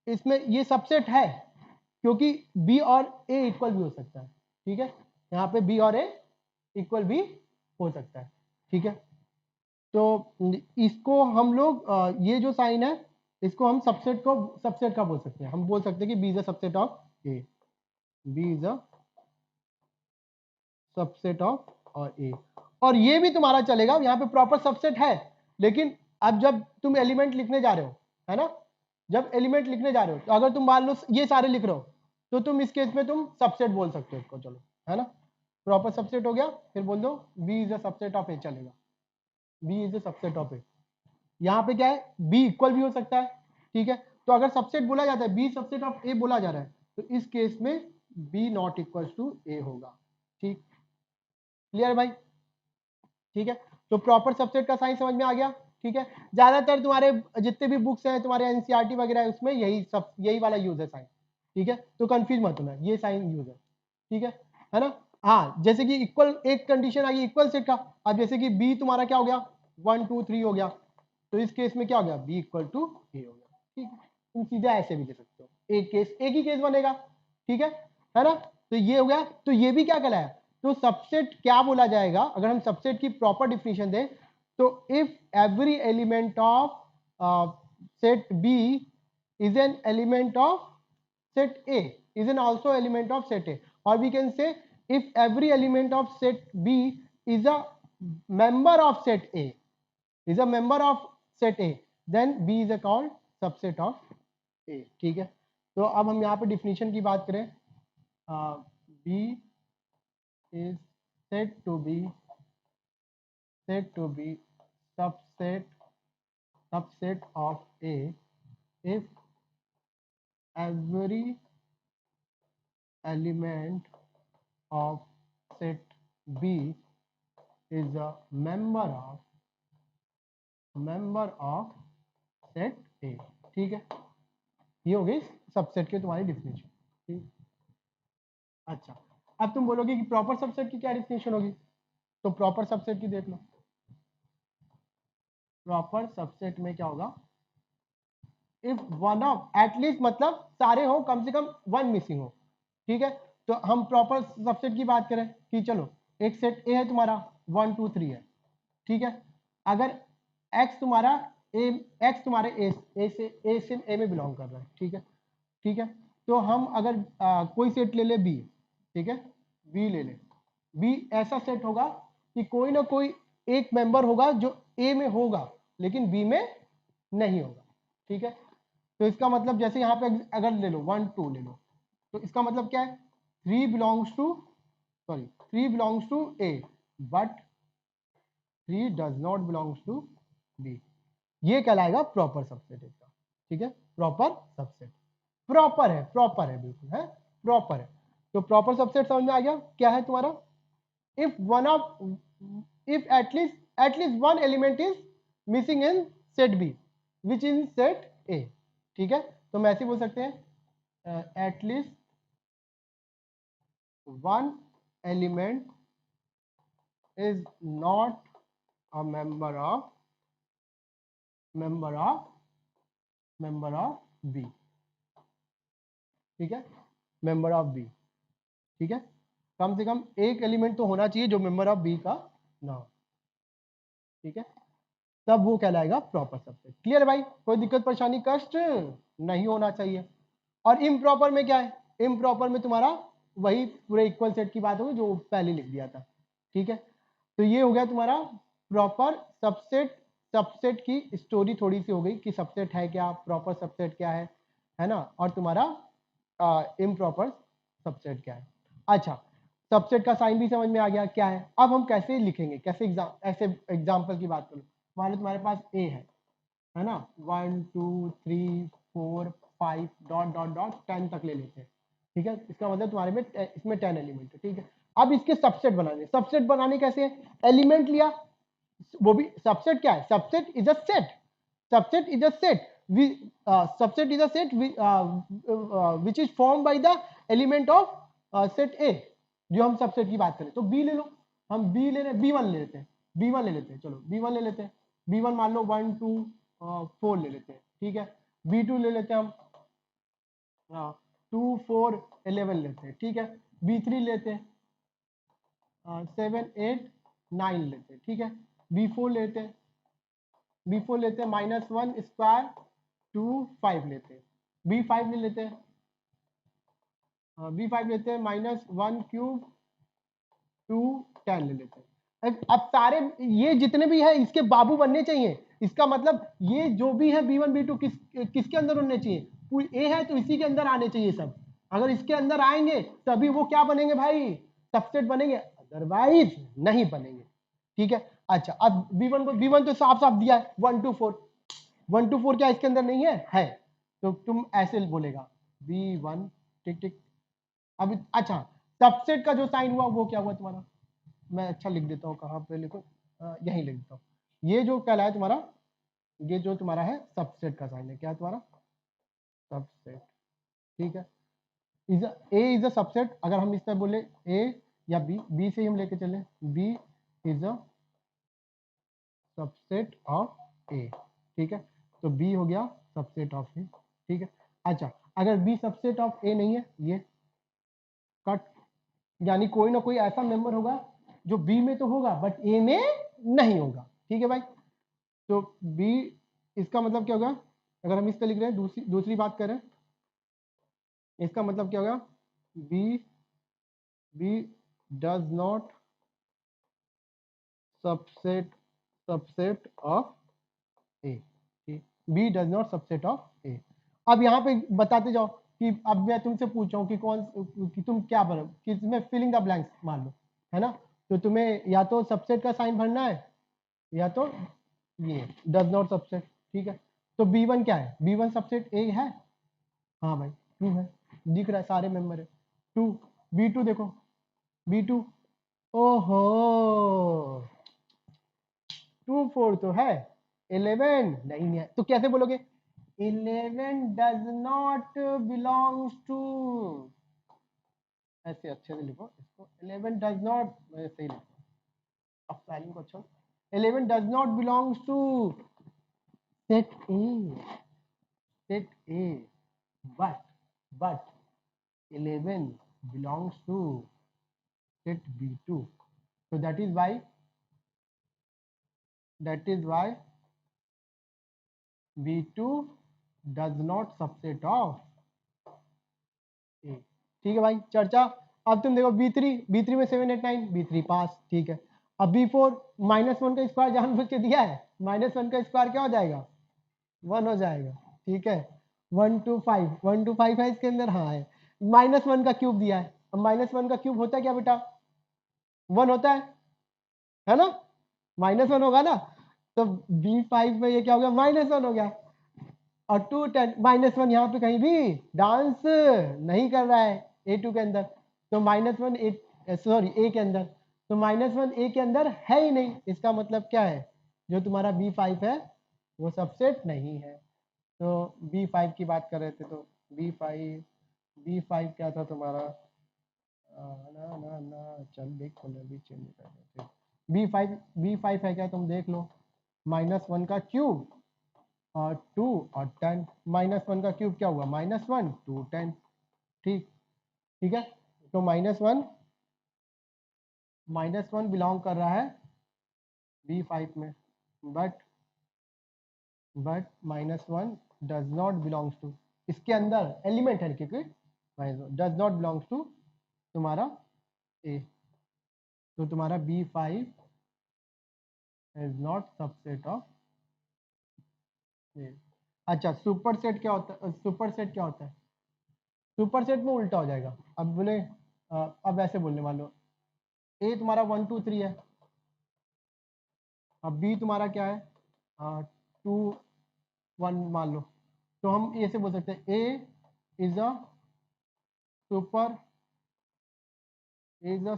इसमें ये सबसेट है क्योंकि बी और ए इक्वल भी हो सकता है। ठीक है, यहाँ पे बी और ए इक्वल भी हो सकता है। ठीक है, तो इसको हम लोग ये जो साइन है इसको हम सबसेट का बोल सकते हैं, हम बोल सकते हैं कि B is a subset of A, B is a subset of और ए। और ये भी तुम्हारा चलेगा, यहाँ पे प्रॉपर सबसेट है, लेकिन अब जब तुम एलिमेंट लिखने जा रहे हो, है ना, जब एलिमेंट लिखने जा रहे हो तो अगर तुम मान लो ये सारे लिख रहे हो तो तुम इस केस में तुम सबसेट बोल सकते हो इसको, चलो, है ना, प्रॉपर सबसेट हो गया, फिर बोल दो B is a subset of A, चलेगा, B is a subset of A. यहाँ पे क्या है, बी इक्वल भी हो सकता है। ठीक है, तो अगर सबसेट बोला जाता है, बी सबसेट ऑफ ए बोला जा रहा है, तो इस केस में बी नॉट इक्वल टू ए होगा। ठीक, क्लियर भाई। ठीक है, तो प्रॉपर सबसेट का साइन समझ में आ गया। ठीक है, ज्यादातर तुम्हारे जितने भी बुक्स हैं तुम्हारे एनसीईआरटी वगैरह है, उसमें यही वाला यूज है साइन। ठीक है, तो कंफ्यूज मत होना, ये साइन यूज है। ठीक है ना। हाँ, जैसे कि इक्वल, एक कंडीशन आ गई इक्वल सेट का, अब जैसे कि बी तुम्हारा क्या हो गया, 1 2 3 हो गया, तो इस केस में क्या हो गया, बी इक्वल टू ए हो गया। ठीक है, तुम सीधा ऐसे भी ले सकते हो, एक केस, एक ही केस बनेगा। ठीक है ना, तो ये हो गया, तो ये भी क्या कहलाया, तो सबसेट क्या बोला जाएगा, अगर हम सबसेट की प्रॉपर डिफिनेशन दें, तो if every element of set B is an element of set A, is an also element of set A, or we can say if every element of set B is a member of set A, is a member of set A, then B is a called subset of A। ठीक है, तो अब हम यहाँ पे definition की बात करें, B is said to be subset of A if every element of set B is a member of set A। ठीक है, ये हो गई सबसेट की तुम्हारी डिफिनेशन। ठीक। अच्छा, अब तुम बोलोगे कि प्रॉपर सबसेट की क्या डेफिनेशन होगी, तो प्रॉपर सबसेट की देख लो। प्रॉपर सबसेट में क्या होगा, इफ वन ऑफ एटलीस्ट, मतलब सारे हो, कम से कम वन मिसिंग हो। ठीक है, तो हम प्रॉपर सबसेट की बात करें कि चलो एक सेट ए है तुम्हारा, 1 2 3 है। ठीक है, अगर एक्स तुम्हारा ए, एक्स तुम्हारे ए से ए में बिलोंग कर रहा है। ठीक है, ठीक है, तो हम अगर कोई सेट ले ले बी, ठीक है, बी ले ले, बी ऐसा सेट होगा कि कोई ना कोई एक मेंबर होगा जो ए में होगा लेकिन बी में नहीं होगा। ठीक है, तो इसका मतलब जैसे यहाँ पे अगर ले लो 1 2 ले लो, तो इसका मतलब क्या है, 3 belongs to A but 3 does not belongs to B. ये कहलाएगा प्रॉपर सबसेट इसका। ठीक है, प्रॉपर सबसेट, प्रॉपर है बिल्कुल है, प्रॉपर है। तो प्रॉपर सबसेट समझ में आ गया क्या है तुम्हारा, if one of, if at least one element is missing in set B which in set A. ठीक है, तो हम ऐसे बोल सकते हैं at least one element is not a member of B. ठीक है, मेंबर ऑफ बी। ठीक है, कम से कम एक एलिमेंट तो होना चाहिए जो मेंबर ऑफ बी का ना हो। ठीक है, तब वो कहलाएगा प्रॉपर सबसेट। क्लियर है भाई, कोई दिक्कत परेशानी कष्ट नहीं होना चाहिए। और इम्प्रॉपर में क्या है, इम्प्रॉपर में तुम्हारा वही पूरे इक्वल सेट की बात होगी जो पहले लिख दिया था। ठीक है, तो ये हो गया तुम्हारा प्रॉपर सबसेट। सबसेट की स्टोरी थोड़ी सी हो गई कि सबसेट है क्या, प्रॉपर सबसेट क्या है ना, और तुम्हारा इम्प्रॉपर सबसेट क्या है। अच्छा, सबसेट का साइन भी समझ में आ गया क्या है। अब हम कैसे लिखेंगे, कैसे ऐसे एग्जाम्पल की बात करो, मान लो तुम्हारे पास ए है ना, 1 2 3 4 5 डॉट डॉट डॉट 10 तक ले लेते हैं। ठीक है, इसका मतलब तुम्हारे में इसमें 10 एलिमेंट है। ठीक है, अब इसके सबसेट बनाने, सबसेट बनाने कैसे, एलिमेंट लिया, वो भी सबसेट क्या है, subset is a set, subset is a set, subset is a set which is form by the element of set ए। जो हम सबसेट की बात करें तो बी ले लो, हम बी ले रहे हैं, बी1 ले लेते हैं, बी1 ले लेते हैं, चलो बी1 ले लेते हैं, बी1 मान लो 1 2 4 ले लेते हैं। ठीक है, बी2 ले लेते हैं हम 2 4 11 लेते हैं। ठीक है, बी3 लेते हैं 7 8 9 लेते हैं। ठीक है, बी4 लेते हैं, बी4 लेते हैं -1 स्क्वायर 2 5 लेते हैं, बी5 ले लेते हैं, बी5 लेते हैं -1 क्यूब 2 10 ले लेते हैं। अब सारे ये जितने भी है इसके बाबू बनने चाहिए, इसका मतलब ये जो भी है बी1 बी2 किसके अंदर होने चाहिए, ए है तो इसी के अंदर आने चाहिए सब। अगर इसके अंदर आएंगे तभी वो क्या बनेंगे भाई, सबसेट बनेंगे, अदरवाइज नहीं बनेंगे। ठीक है, अच्छा अब बी1 तो साफ साफ दिया है 1 2 4 क्या इसके अंदर नहीं है, तो तुम ऐसे बोलेगा बी1 टिक टिक। अब अच्छा, सबसेट का जो साइन हुआ वो क्या हुआ तुम्हारा, मैं अच्छा लिख देता हूँ, कहाँ पे लिखो, यहीं लिख देता हूँ। ये जो कहलाए तुम्हारा, ये जो तुम्हारा है सबसेट का साइन है, क्या है तुम्हारा, सबसेट। ठीक है, ए इज अ सबसेट, अगर हम इसमें बोले ए या बी से ही हम लेके चले, B is a subset of A. ठीक है, तो बी हो गया सबसेट ऑफ ए। ठीक है, अच्छा अगर बी सबसेट ऑफ ए नहीं है, ये कट, यानी कोई ना कोई ऐसा मेंबर होगा जो बी में तो होगा बट ए में नहीं होगा। ठीक है भाई, तो बी, इसका मतलब क्या होगा, अगर हम इसका लिख रहे हैं, दूसरी बात करें, इसका मतलब क्या होगा, B B does not subset subset of A, B does not subset of A. अब यहाँ पे बताते जाओ कि अब मैं तुमसे पूछ रहा हूँ कि कि तुम क्या भरो, कि तुम्हें फिलिंग द ब्लैंक्स मान लो, है ना, तो तुम्हें या तो सबसेट का साइन भरना है या तो ये डज नॉट सबसेट। ठीक है, तो बी1 क्या है, बी1 सबसेट ए है, हाँ भाई 2 है, दिख रहा है सारे मेंबर है 2। बी2 देखो, बी2, ओहो 2 4 तो है, 11 नहीं है, तो कैसे बोलोगे 11 डज नॉट बिलोंग्स टू ऐसे अच्छे से लिखो इसको, 11 डज नॉट, ऐसे ही लिखो अब स्पेलिंग को अच्छा, 11 does not belongs to set A but 11 belongs to set B2, so that is why B2 does not subset of A। ठीक है भाई चर्चा। अब तुम देखो B3 में 7 8 9, B3 पास, ठीक है। अब B4 -1 का स्क्वायर जानबूझ के दिया है, -1 का स्क्वायर क्या हो जाएगा, 1 हो जाएगा, ठीक है। 1 2 5 है इसके अंदर, हाँ है। -1 का क्यूब दिया है, अब -1 का क्यूब होता है क्या बेटा, 1 होता है ना, -1 होगा ना, तो B5 में ये क्या हो गया, -1 हो गया। और 2 10 -1 यहाँ पे कहीं भी डांस नहीं कर रहा है A2 के अंदर, तो -1 A के अंदर, तो -1 A के अंदर है ही नहीं, इसका मतलब क्या है, जो तुम्हारा B5 है वो सबसेट नहीं है। तो B5 की बात कर रहे थे, तो B5 क्या था तुम्हारा, ना चल देख कलर भी चेंज कर देते, B5 है क्या, तुम देख लो, -1 का क्यूब और 2 और 10, -1 का क्यूब क्या हुआ, -1 2 10, ठीक है। तो -1 बिलोंग कर रहा है B5 में, but -1 does not belongs to, इसके अंदर एलिमेंट है क्योंकि डज नॉट बिलोंग्स टू तुम्हारा A, तो तुम्हारा B5 is not subset of A। अच्छा सुपरसेट क्या होता है, सुपरसेट क्या होता है, सुपरसेट में उल्टा हो जाएगा। अब बोले अब ऐसे बोलने वालों, A तुम्हारा 1 2 3 है, अब B तुम्हारा क्या है 2 1 मान लो, तो हम ऐसे बोल सकते हैं A is a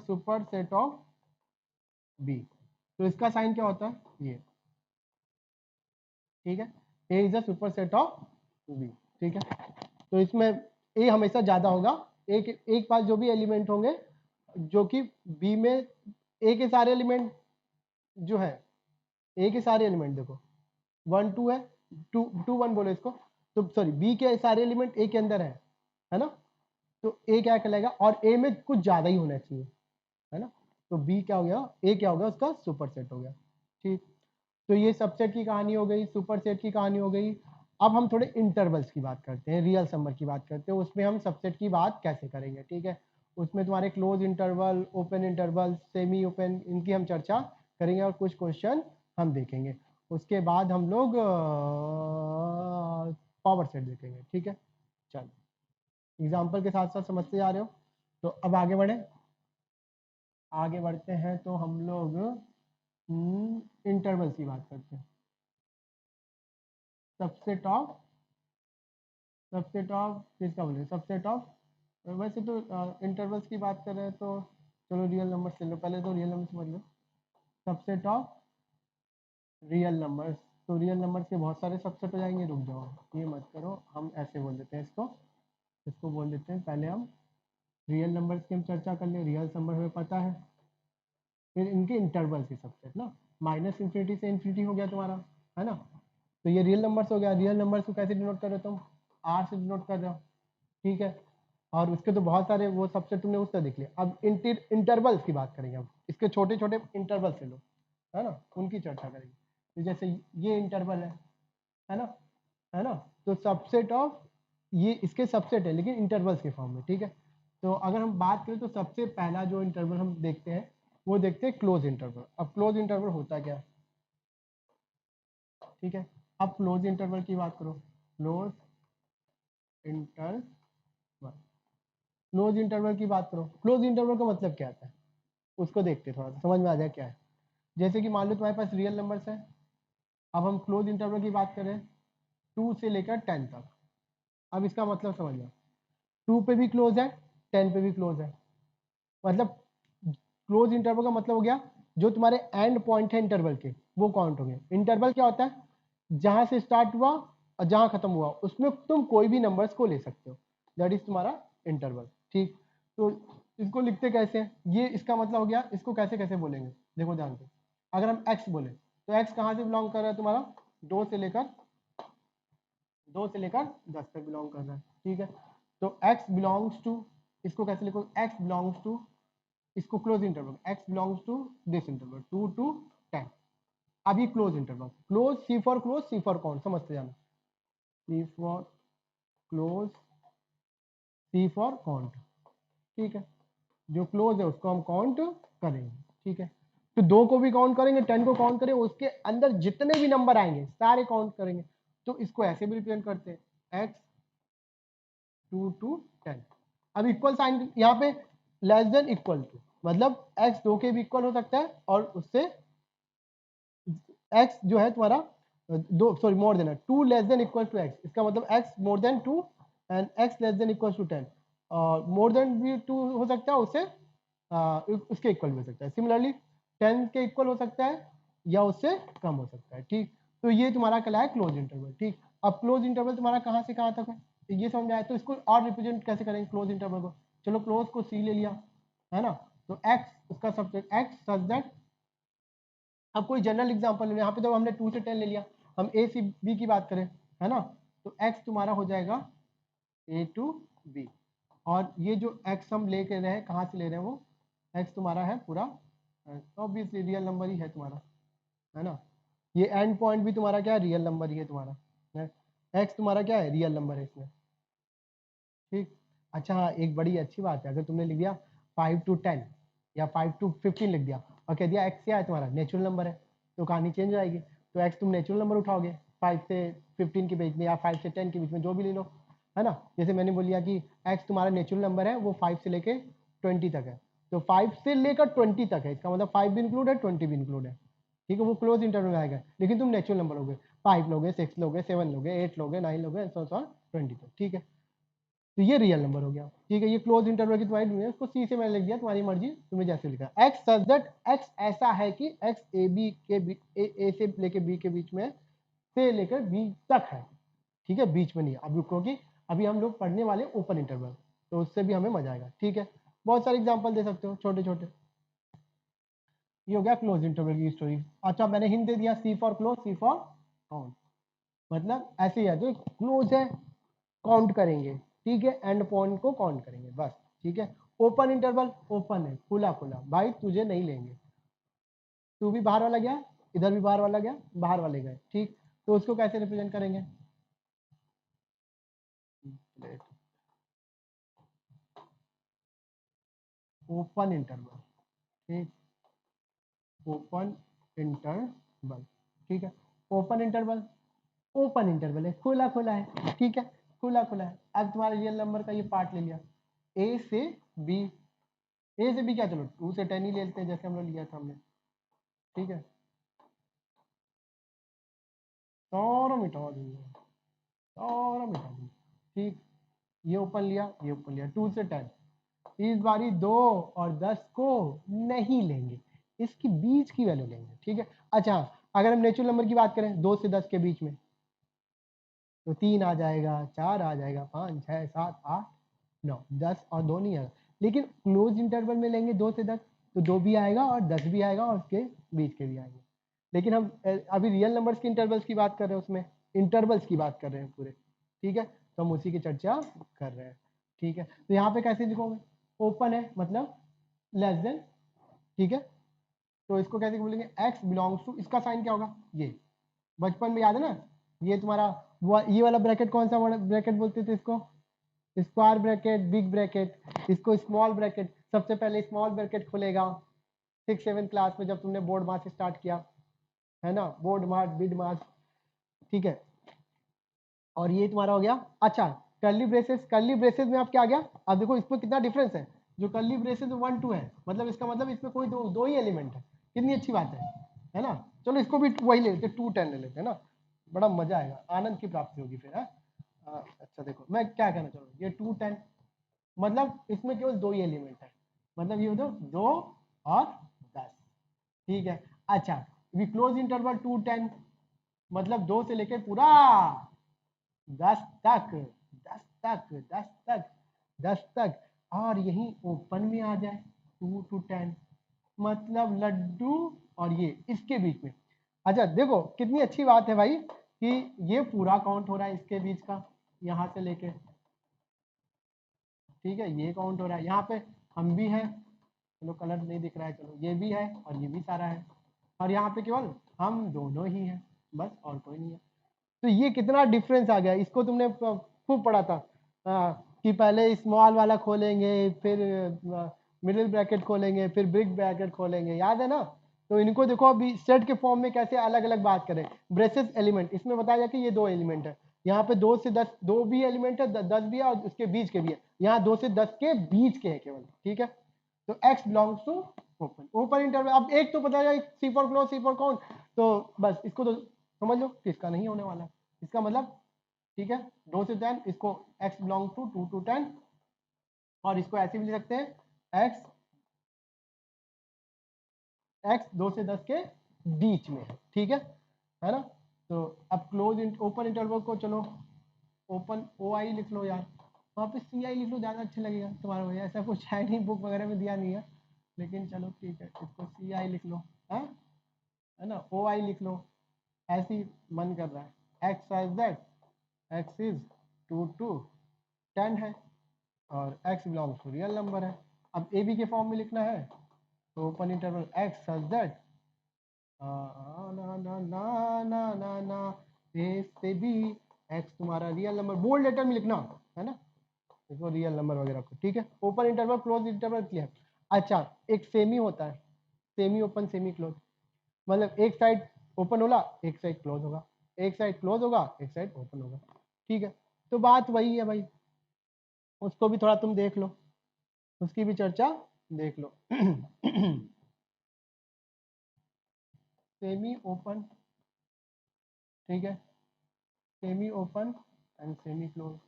super set of B, तो इसका साइन क्या होता है ये, ठीक है, A is a super set of B, ठीक है। तो इसमें A हमेशा ज्यादा होगा, एक पास जो भी एलिमेंट होंगे जो कि B में, A के सारे एलिमेंट जो है, A के सारे एलिमेंट देखो 1 2 है, 2 2 1 बोलो इसको, तो सॉरी B के सारे एलिमेंट A के अंदर है ना, तो A क्या कहलाएगा, और A में कुछ ज्यादा ही होना चाहिए, है ना, तो B क्या हो गया, A क्या हो गया, उसका सुपरसेट हो गया, ठीक। तो ये सबसेट की कहानी हो गई, सुपरसेट की कहानी हो गई। अब हम थोड़े इंटरवल्स की बात करते हैं, रियल नंबर की बात करते हैं, उसमें हम सबसेट की बात कैसे करेंगे, ठीक है। उसमें तुम्हारे close interval, open interval, semi open, इनकी हम चर्चा करेंगे और कुछ क्वेश्चन हम देखेंगे। उसके बाद हम लोग पावर सेट देखेंगे, ठीक है। चलो एग्जाम्पल के साथ साथ समझते जा रहे हो, तो अब आगे बढ़े, आगे बढ़ते हैं तो हम लोग इंटरवल्स की बात करते हैं। सबसेट ऑफ किसका बोले, सबसेट ऑफ, वैसे तो इंटरवल्स की बात कर रहे हैं तो चलो रियल नंबर ले लो, पहले तो रियल नंबर समझ लो। सबसेट ऑफ रियल नंबर्स, तो रियल नंबर्स के बहुत सारे सबसेट हो जाएंगे, रुक जाओ ये मत करो, हम ऐसे बोल देते हैं इसको, इसको बोल देते हैं पहले हम रियल नंबर्स की हम चर्चा कर ले, रियल नंबर हमें पता है, फिर इनके इंटरवल्स के सबसेट ना, -∞ से इन्फिनिटी हो गया तुम्हारा, है ना, तो ये रियल नंबर्स हो गया। रियल नंबर्स को कैसे डिनोट कर रहे हो तुम, R से डिनोट कर रहे हो, ठीक है। और उसके तो बहुत सारे वो सबसे तुमने उससे देख लिया। अब इंटरवल्स की बात करेंगे, अब इसके छोटे छोटे इंटरवल्स ले लो, है ना, उनकी चर्चा करेंगे। तो जैसे ये इंटरवल है ना, है ना, तो सबसेट ऑफ, ये इसके सबसेट है लेकिन इंटरवल्स के फॉर्म में, ठीक है। तो अगर हम बात करें तो सबसे पहला जो इंटरवल हम देखते हैं वो देखते हैं क्लोज इंटरवल। अब क्लोज इंटरवल होता क्या है, ठीक है। अब क्लोज इंटरवल की बात करो, क्लोज इंटरवल, क्लोज इंटरवल की बात करो, क्लोज इंटरवल का मतलब क्या आता है उसको देखते हैं, थोड़ा सा समझ में आ जाए क्या है। जैसे कि मान लो तुम्हारे पास रियल नंबर्स है, अब हम क्लोज इंटरवल की बात करें 2 से लेकर 10 तक, अब इसका मतलब समझ लो, 2 पे भी क्लोज है, 10 पे भी क्लोज है, मतलब क्लोज इंटरवल का मतलब हो गया जो तुम्हारे एंड पॉइंट है इंटरवल के वो काउंट होंगे। इंटरवल क्या होता है, जहां से स्टार्ट हुआ और जहां खत्म हुआ उसमें तुम कोई भी नंबर्स को ले सकते हो, दैट इज तुम्हारा इंटरवल, ठीक। तो इसको लिखते कैसे हैं, ये इसका मतलब हो गया, इसको कैसे कैसे बोलेंगे, देखो ध्यान से। अगर हम x बोले तो x कहाँ से बिलोंग कर रहा है तुम्हारा, 2 से लेकर 10 तक बिलोंग कर रहा है, ठीक है। तो x बिलोंग्स टू, इसको कैसे लिखो, x बिलोंग्स टू, इसको close interval, x belongs to this interval 2 to 10। अब ये close interval, close, C for close, C for count, समझते जाना, C for close, C for count, ठीक है। जो क्लोज है उसको हम काउंट करेंगे, ठीक है। तो 2 को भी काउंट करेंगे, 10 को काउंट करेंगे, उसके अंदर जितने भी नंबर आएंगे सारे काउंट करेंगे। तो इसको ऐसे भी रिप्रेजेंट करते हैं, x 2 to 10। अब इक्वल साइन यहाँ पे, लेस देन इक्वल टू, मतलब x 2 के भी इक्वल हो सकता है, और उससे x जो है तुम्हारा दो, सॉरी मोर देन है, 2 less than equal to x, इसका मतलब x more than 2 and x less than equal to 10, और मोर देन भी 2 हो सकता है, उससे उसके इक्वल भी हो सकता है। सिमिलरली 10 के इक्वल हो सकता है या उससे कम हो सकता है, ठीक। तो ये तुम्हारा कहलाया क्लोज इंटरवल, ठीक। अब क्लोज इंटरवल तुम्हारा कहाँ से कहाँ तक है, तो ये समझ आया। तो इसको और रिप्रेजेंट कैसे करेंगे क्लोज इंटरवल को, चलो क्लोज को c ले लिया, है ना, तो x उसका सब्जेक्ट x सच दैट, अब कोई जनरल एग्जांपल ले, यहाँ पे तो हमने 2 से 10 ले लिया, हम a से b की बात करें, है ना, तो x तुम्हारा हो जाएगा a to b, और ये जो x हम लेके रहे हैं, कहाँ से ले रहे हैं वो, x तुम्हारा है पूरा, ऑब्वियसली रियल नंबर ही है तुम्हारा, है ना। ये एंड पॉइंट भी तुम्हारा क्या है, रियल नंबर ही है तुम्हारा, है। x तुम्हारा क्या है, रियल नंबर है इसमें, ठीक। अच्छा हाँ, एक बड़ी अच्छी बात है, अगर तुमने लिख दिया 5 to 10 या 5 to 15 लिख दिया और कह दिया x क्या है तुम्हारा, नेचुरल नंबर है, तो कहानी चेंज हो जाएगी। तो x तुम नेचुरल नंबर उठाओगे 5 से 15 के बीच में, या 5 से 10 के बीच में, जो भी ले लो, है ना। जैसे मैंने बोल दिया कि x तुम्हारा नेचुरल नंबर है, वो 5 से लेके 20 तक है, तो 5 से लेकर 20 तक है, इसका मतलब 5 भी इंक्लूड है, 20 भी इंक्लूड है, ठीक है। वो क्लोज इंटरवल में आएगा, लेकिन तुम नेचुरल नंबर लोगे, 5 लोगे, 6 लोगे, 7 लोगे, 8 लोगे, 9 लोगे, 20 तक, ठीक है। तो ये रियल नंबर हो गया, ठीक है। ये क्लोज इंटरवल की तुम्हारी दुनिया, उसको सी से मैंने लिख दिया, तुम्हारी मर्जी, तुम्हें जैसे लिखा। एक्स सच दैट, एक्स ऐसा है कि एक्स ए बी के ए से लेके बी के बीच में, से लेकर बी तक है, ठीक है, बीच में नहीं है अभी, क्योंकि अभी हम लोग पढ़ने वाले ओपन इंटरवल, तो उससे भी हमें मजा आएगा, ठीक है। बहुत सारे एग्जाम्पल दे सकते हो छोटे छोटे। ये हो गया क्लोज इंटरवल की स्टोरी। अच्छा मैंने हिंट दे दिया, C for close, C for count, मतलब ऐसे ही है, जो क्लोज है काउंट करेंगे, ठीक है, एंड पॉइंट को काउंट करेंगे बस, ठीक है। ओपन इंटरवल, ओपन है, खुला खुला, भाई तुझे नहीं लेंगे, तू भी बाहर वाला गया, इधर भी बाहर वाला गया, बाहर वाले गए, ठीक। तो उसको कैसे रिप्रेजेंट करेंगे, ओपन इंटरवल, ठीक, ओपन इंटरवल, ठीक है। ओपन इंटरवल, ओपन इंटरवल है, खुला खुला है, ठीक है, खुला खुला है। अब तुम्हारे रियल नंबर का ये पार्ट ले लिया, ए से बी, ए से बी क्या, चलो 2 से 10 ही ले लेते हैं, जैसे हम लोग लिया था हमने, ठीक है। सारा मिटा दूंगा, सारा मिटा दूंगा, ठीक। ये ओपन लिया, ये ओपन लिया, 2 से 10, इस बारी 2 और 10 को नहीं लेंगे, इसकी बीच की वैल्यू लेंगे, ठीक है। अच्छा अगर हम नेचुरल नंबर की बात करें 2 से 10 के बीच में, तो 3 आ जाएगा, 4 आ जाएगा, 5 6 7 8 9 10 और 2 नहीं आएगा। लेकिन क्लोज इंटरवल में लेंगे 2 से 10, तो 2 भी आएगा और 10 भी आएगा और उसके बीच के भी आएंगे। लेकिन हम अभी रियल नंबर्स की इंटरवल्स की बात कर रहे हैं, उसमें इंटरवल्स की बात कर रहे हैं पूरे, ठीक है, तो हम उसी की चर्चा कर रहे हैं, ठीक है। तो यहाँ पे कैसे लिखोगे, ओपन है मतलब लेस देन, ठीक है, तो इसको कैसे बोलेंगे, x बिलोंग्स टू, इसका साइन क्या होगा, ये बचपन में याद है ना, ये तुम्हारा ये वाला ब्रैकेट कौन सा ब्रैकेट बोलते थे इसको, स्क्वायर ब्रैकेट, बिग ब्रैकेट, इसको स्मॉल ब्रैकेट। सबसे पहले स्मॉल ब्रैकेट खुलेगा 6-7 क्लास में, जब तुमने बोर्ड मास स्टार्ट किया, है ना, बोर्ड मास, बिड मास, ठीक है। और ये तुम्हारा हो गया। अच्छा कर्ली ब्रेसेस, कर्ली ब्रेसेस में आप क्या आ गया, अब देखो इसमें कितना डिफरेंस है, जो कर्ली ब्रेसेस 1 2 है, मतलब इसका मतलब इसमें कोई दो ही एलिमेंट है, कितनी अच्छी बात है ना। चलो इसको भी वही ले लेते, 2 10 ले लेते हैं ना, बड़ा मजा आएगा, आनंद की प्राप्ति होगी फिर, है। अच्छा देखो मैं क्या कहना चाह रहा हूँ, ये 2 10, मतलब इसमें केवल 2 ही एलिमेंट है, मतलब ये दो 2 और 10, ठीक है। अच्छा वी क्लोज इंटरवल 2 10, मतलब 2 से लेके पूरा 10 तक, 10 तक, 10 तक, 10 तक, और यही ओपन में आ जाए 2 to 10, मतलब लड्डू और ये इसके बीच में। अच्छा देखो कितनी अच्छी बात है भाई कि ये पूरा काउंट हो रहा है इसके बीच का, यहाँ से लेके, ठीक है, ये काउंट हो रहा है। यहाँ पे हम भी हैं, चलो कलर नहीं दिख रहा है, चलो ये भी है और ये भी सारा है, और यहाँ पे केवल हम दोनों ही हैं, बस और कोई नहीं है। तो ये कितना डिफरेंस आ गया, इसको तुमने खूब पढ़ा था कि पहले स्मॉल वाला खोलेंगे, फिर मिडिल ब्रैकेट खोलेंगे, फिर बिग ब्रैकेट खोलेंगे, याद है ना। तो इनको देखो अभी सेट के फॉर्म में कैसे अलग अलग बात करें। ब्रेसेस एलिमेंट, इसमें बताया जाए कि ये 2 एलिमेंट है, यहाँ पे 2 से 10, 2 भी एलिमेंट है, 10 भी है और उसके बीच के भी है, यहाँ 2 से 10 के बीच के है केवल, ठीक है। तो x belongs to open, open interval. अब एक तो पता है C for close, C for count, तो बस इसको तो समझ लो कि इसका नहीं होने वाला, इसका मतलब, ठीक है, 2 से 10, इसको x बिलोंग टू 2 to 10, और इसको ऐसे भी लिख सकते हैं x 2 से 10 के बीच में, ठीक है ना। तो अब क्लोज ओपन इंटरवल को चलो ओपन ओ आई लिख लो यार, वहाँ पे सी आई लिख लो, ज़्यादा अच्छा लगेगा तुम्हारा भैया, ऐसा कुछ है नहीं, बुक वगैरह में दिया नहीं है, लेकिन चलो ठीक है, इसको सी आई लिख लो, हाँ, है ना, ओ आई लिख लो, ऐसे ही मन कर रहा है। X as that, x is 2 to 10 है, और x belongs to real number है। अब ए बी के फॉर्म में लिखना है, तो open interval x such that ना ना ना ना ना ना ए से बी, x तुम्हारा रियल नंबर, बोल्ड लेटर में लिखना है ना, इसको रियल नंबर वगैरह को, ठीक है। Open interval close interval clear. अच्छा एक सेमी होता है, सेमी ओपन सेमी क्लोज, मतलब एक साइड ओपन होगा एक साइड क्लोज होगा, एक साइड क्लोज होगा एक साइड ओपन होगा, ठीक है। तो बात वही है भाई, उसको भी थोड़ा तुम देख लो, उसकी भी चर्चा देख लो। सेमी ओपन, ठीक है, semi open and semi close.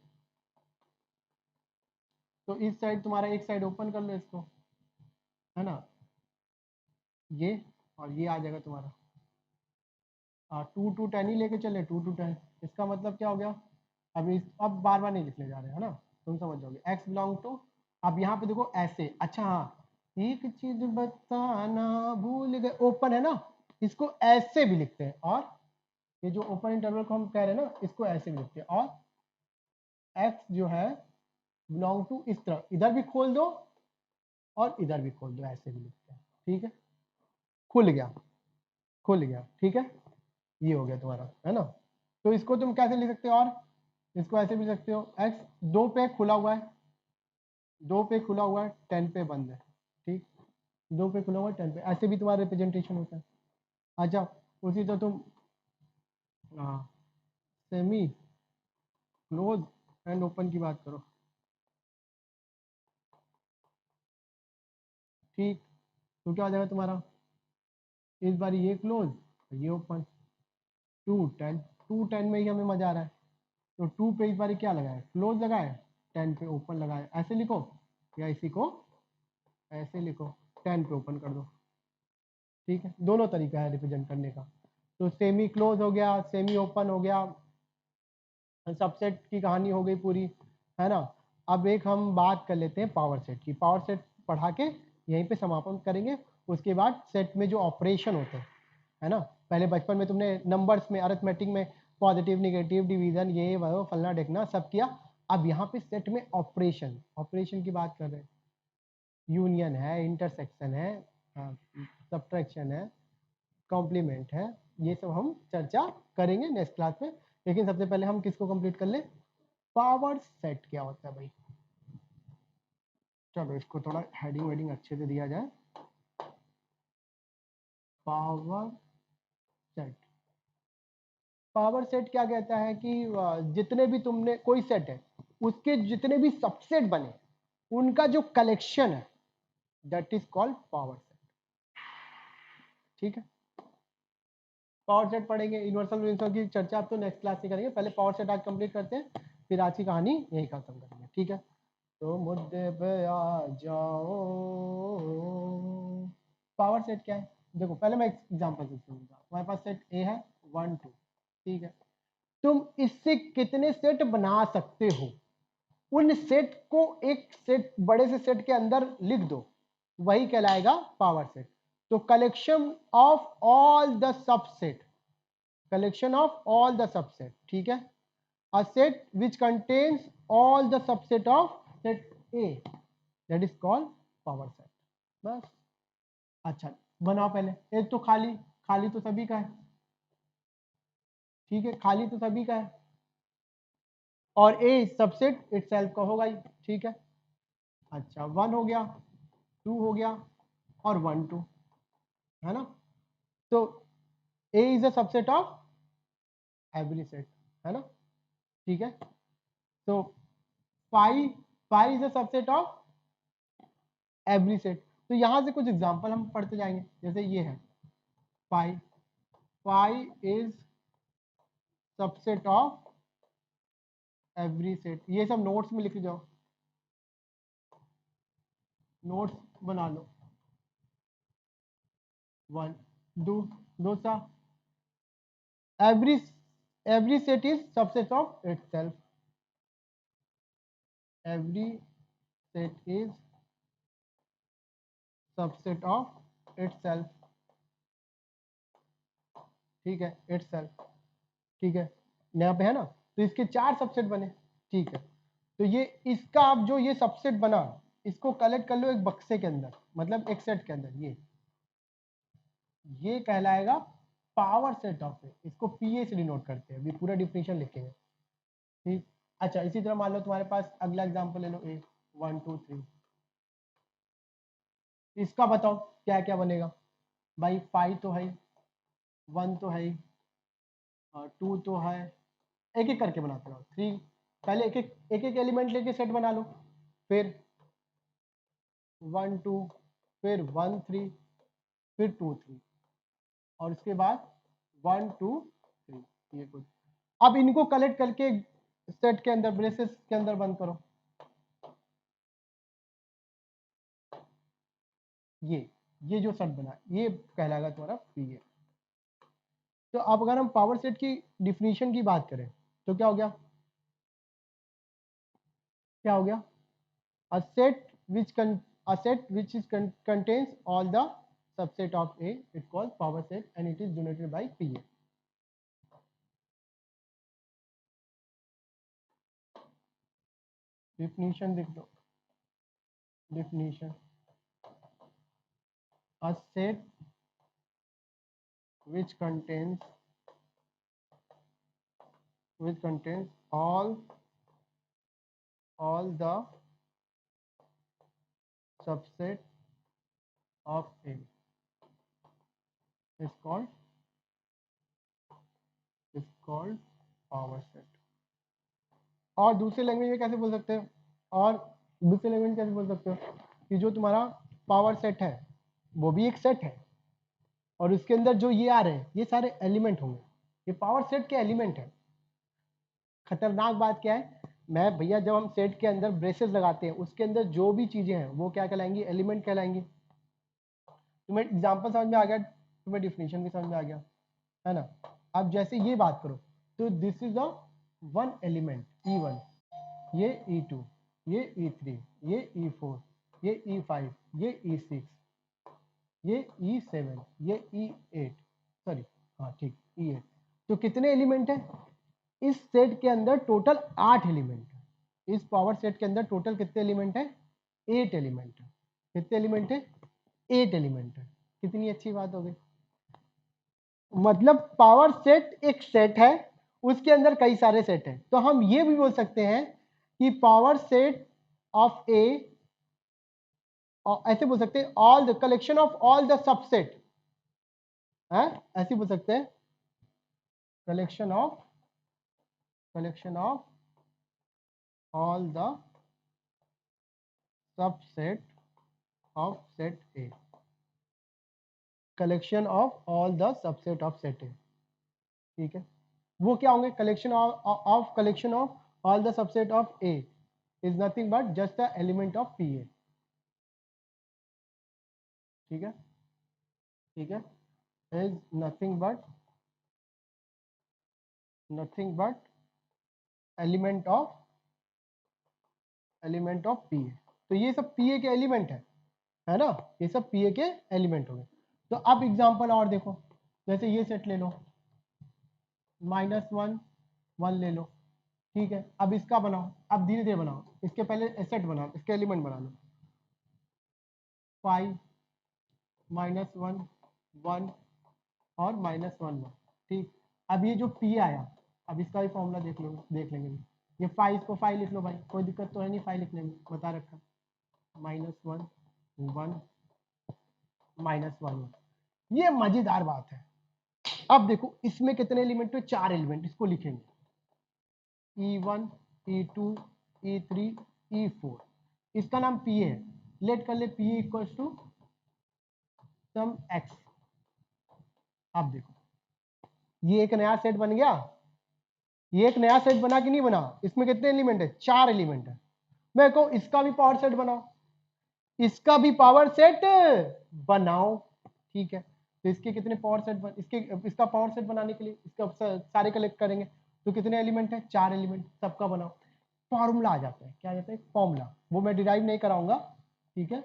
तो इस साइड तुम्हारा एक साइड ओपन कर लो इसको, है ना, ये, और ये आ जाएगा तुम्हारा 2 to 10 ही लेके चले, 2 to 10, इसका मतलब क्या हो गया। अब बार बार नहीं लिखने जा रहे, है ना, तुम समझ जाओगे। x बिलोंग टू, अब यहाँ पे देखो ऐसे, अच्छा हाँ, एक चीज बताना भूल गए, ओपन है ना, इसको ऐसे भी लिखते हैं, और ये जो ओपन इंटरवल को हम कह रहे हैं ना, इसको ऐसे भी लिखते हैं, और x जो है बिलोंग टू, इस तरह इधर भी खोल दो और इधर भी खोल दो, ऐसे भी लिखते हैं, ठीक है, खुल गया, खुल गया, ठीक है, ये हो गया तुम्हारा, है ना। तो इसको तुम कैसे लिख सकते हो, और इसको ऐसे भी लिख सकते हो, x 2 पे खुला हुआ है, 2 पे खुला हुआ है, 10 पे बंद है, ठीक, 2 पे खुला हुआ है 10 पे, ऐसे भी तुम्हारा रिप्रेजेंटेशन होता है। अच्छा उसी तो तुम सेमी क्लोज एंड ओपन की बात करो, ठीक, तो क्या हो जाएगा तुम्हारा, इस बार ये क्लोज ये ओपन, 2 10, 2 10 में ही हमें मजा आ रहा है, तो 2 पे इस बार क्या लगाए, क्लोज लगाए, 10 पे ओपन लगाए, ऐसे लिखो, या इसी को ऐसे लिखो, 10 पे ओपन कर दो, ठीक है, दोनों तरीका है रिप्रेजेंट करने का। तो सेमी क्लोज हो गया, सेमी ओपन हो गया, सबसेट की कहानी हो गई पूरी, है ना। अब एक हम बात कर लेते हैं पावर सेट की, पावर सेट पढ़ा के यहीं पे समापन करेंगे। उसके बाद सेट में जो ऑपरेशन होते हैं, है ना, पहले बचपन में तुमने नंबर्स में अरिथमेटिक में पॉजिटिव निगेटिव डिवीजन ये वो फलना ढेकना सब किया। अब यहाँ पे सेट में ऑपरेशन, ऑपरेशन की बात कर रहे हैं, यूनियन है, इंटरसेक्शन है, सब्ट्रैक्शन है, कॉम्प्लीमेंट है, ये सब हम चर्चा करेंगे नेक्स्ट क्लास में। लेकिन सबसे पहले हम किसको कंप्लीट कर ले, पावर सेट क्या होता है भाई। चलो इसको थोड़ा हेडिंग वेडिंग अच्छे से दिया जाए, पावर सेट। पावर सेट क्या कहता है कि जितने भी तुमने कोई सेट है उसके जितने भी सबसेट बने उनका जो कलेक्शन है that is called power set, ठीक है। पावर सेट पढ़ेंगे, यूनिवर्सल रिलेशन की चर्चा आप तो नेक्स्ट क्लास में करेंगे, पहले पावर सेट आज कंप्लीट करते हैं, फिर आज की कहानी यही खत्म करेंगे, ठीक है। तो मुद्दे पे आ जाओ, पावर सेट क्या है, देखो पहले मैं एग्जांपल से समझूंगा। हमारे पास सेट ए है 1 2, ठीक है, तुम इससे कितने सेट बना सकते हो, उन सेट को एक सेट, बड़े से सेट के अंदर लिख दो, वही कहलाएगा पावर सेट। तो collection of all the subset, collection of all the subset, ठीक है, a set which contains all the subset of set A, that is called power set. बस। अच्छा, बनाओ पहले। एक तो खाली, खाली तो सभी का है, ठीक है, खाली तो सभी का है, और ए सबसेट इटसेल्फ का होगा ही, ठीक है। अच्छा, 1 हो गया, 2 हो गया, और 1 2, है ना। तो A is a subset of every set, है ना, ठीक है। तो phi, phi is a subset of every set. तो यहां से कुछ एग्जांपल हम पढ़ते जाएंगे, जैसे ये है five, phi is subset of every set. ये सब नोट्स में लिख जाओ, नोट्स बना लो। 1 2, दो सा, every set is subset of itself, every set is subset of itself, ठीक है, itself, ठीक है, यहाँ पे है ना। तो इसके 4 सबसेट बने, ठीक है। तो ये इसका अब जो ये सबसेट बना, इसको कलेक्ट कर लो एक बक्से के अंदर, मतलब एक सेट के अंदर, ये कहलाएगा पावर सेट ऑफ ए। इसको पीए से डिनोट करते हैं, अभी पूरा डिफिनेशन लिखेंगे, ठीक। अच्छा, इसी तरह मान लो तुम्हारे पास अगला एग्जांपल ले लो, ए 1 2 3, इसका बताओ क्या क्या बनेगा। भाई 5 तो है, 1 तो है, 2 तो है, एक एक करके बनाते रहो। 3, पहले एक एक एलिमेंट लेके सेट बना लो, फिर 1 2, फिर 1 3, फिर 2 3, और उसके बाद 1 2 3, ये कुछ। अब इनको कलेक्ट करके सेट के अंदर, ब्रेसेस के अंदर बंद करो। ये जो सेट बना, ये कहलाएगा तुम्हारा पीए। तो अब अगर हम पावर सेट की डिफिनीशन की बात करें, तो क्या हो गया, क्या हो गया, a set which a set which is contains all the subset of A, it called power set and it is denoted by PA. Definition देख लो, definition, a set which contains all the subset of A is called power set. और दूसरे language में कैसे बोल सकते हो, और दूसरे लैंग्वेज में कैसे बोल सकते हो कि जो तुम्हारा पावर सेट है वो भी एक सेट है, और उसके अंदर जो ये आ रहे हैं ये सारे एलिमेंट होंगे, ये पावर सेट के एलिमेंट है। खतरनाक बात क्या है, मैं भैया जब हम सेट के अंदर ब्रेसेस लगाते हैं, उसके अंदर जो भी चीजें हैं वो क्या कहलाएंगी, एलिमेंट कहलाएंगी। तुम्हें एग्जांपल समझ में आ गया, तुम्हें डिफिनेशन भी समझ में आ गया, है ना। अब जैसे ये बात करो, तो this is a one element E1, ये E2, ये E3, ये E4, ये E5, ये E6, ये E7, ये E8, सॉरी, हाँ ठीक, E8। तो कितने एलिमेंट है इस सेट के अंदर, टोटल 8 एलिमेंट है। इस पावर सेट के अंदर टोटल कितने एलिमेंट है, 8 एलिमेंट है। कितने एलिमेंट है, 8 एलिमेंट है। कितनी अच्छी बात हो गई, मतलब पावर सेट एक सेट है, उसके अंदर कई सारे सेट हैं। तो हम ये भी बोल सकते हैं कि पावर सेट ऑफ ए, ऐसे बोल सकते हैं all the collection of all the subset, है ऐसे बोल सकते हैं, collection of all the subset of set A, collection of all the subset of set A, ठीक है। वो क्या होंगे, collection of all the subset of A is nothing but just the element of P ए, ठीक है, ठीक है, is nothing but element of element of P ए। तो ये सब पी ए के एलिमेंट है ना, ये सब पी ए के एलिमेंट हो गए। तो अब एग्जांपल और देखो, जैसे ये सेट ले लो, -1 1 ले लो, ठीक है। अब इसका बनाओ, अब धीरे धीरे बनाओ, इसके पहले सेट बनाओ, इसके एलिमेंट बना लो, 5 -1 1 और -1 1, ठीक। अब ये जो पी आया, अब इसका भी फॉर्मूला देख लेंगे। ये 5 को 5 लिख लो भाई, कोई दिक्कत तो है नहीं 5 लिखने में, बता रखा, -1 1 -1 1। ये मजेदार बात है। अब देखो इसमें कितने एलिमेंट है, 4 एलिमेंट, इसको लिखेंगे E1 E2 E3 E4, इसका नाम पी है, लेट कर ले P equals to some x. अब देखो ये एक नया सेट बन गया, ये एक नया सेट बना कि नहीं बना, इसमें कितने एलिमेंट है, 4 एलिमेंट है। मैं कहूं इसका भी पावर सेट बनाओ, इसका भी पावर सेट बनाओ, ठीक है। तो इसके कितने पावर सेट इसका पावर सेट बनाने के लिए इसका सारे कलेक्ट करेंगे, तो कितने एलिमेंट है, 4 एलिमेंट, सबका बनाओ, फॉर्मूला आ जाता है, क्या आ जाता है, फॉर्मूला। वो मैं डिराइव नहीं कराऊंगा, ठीक है,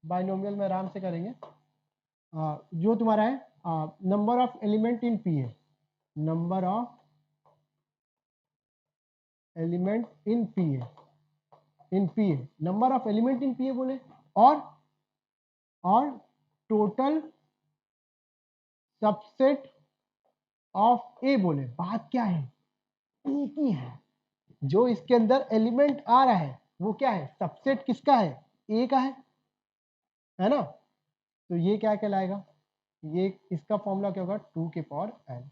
बाइनोमियल में आराम से करेंगे। जो तुम्हारा है number of element in P है, number of element in P है, number of element in P है बोले, और टोटल सबसेट ऑफ ए बोले। बात क्या है, एक ही है, जो इसके अंदर एलिमेंट आ रहा है वो क्या है, सबसेट किसका है, ए का है ना। तो ये क्या कहलाएगा, ये इसका फॉर्मूला क्या होगा, 2 के पावर n,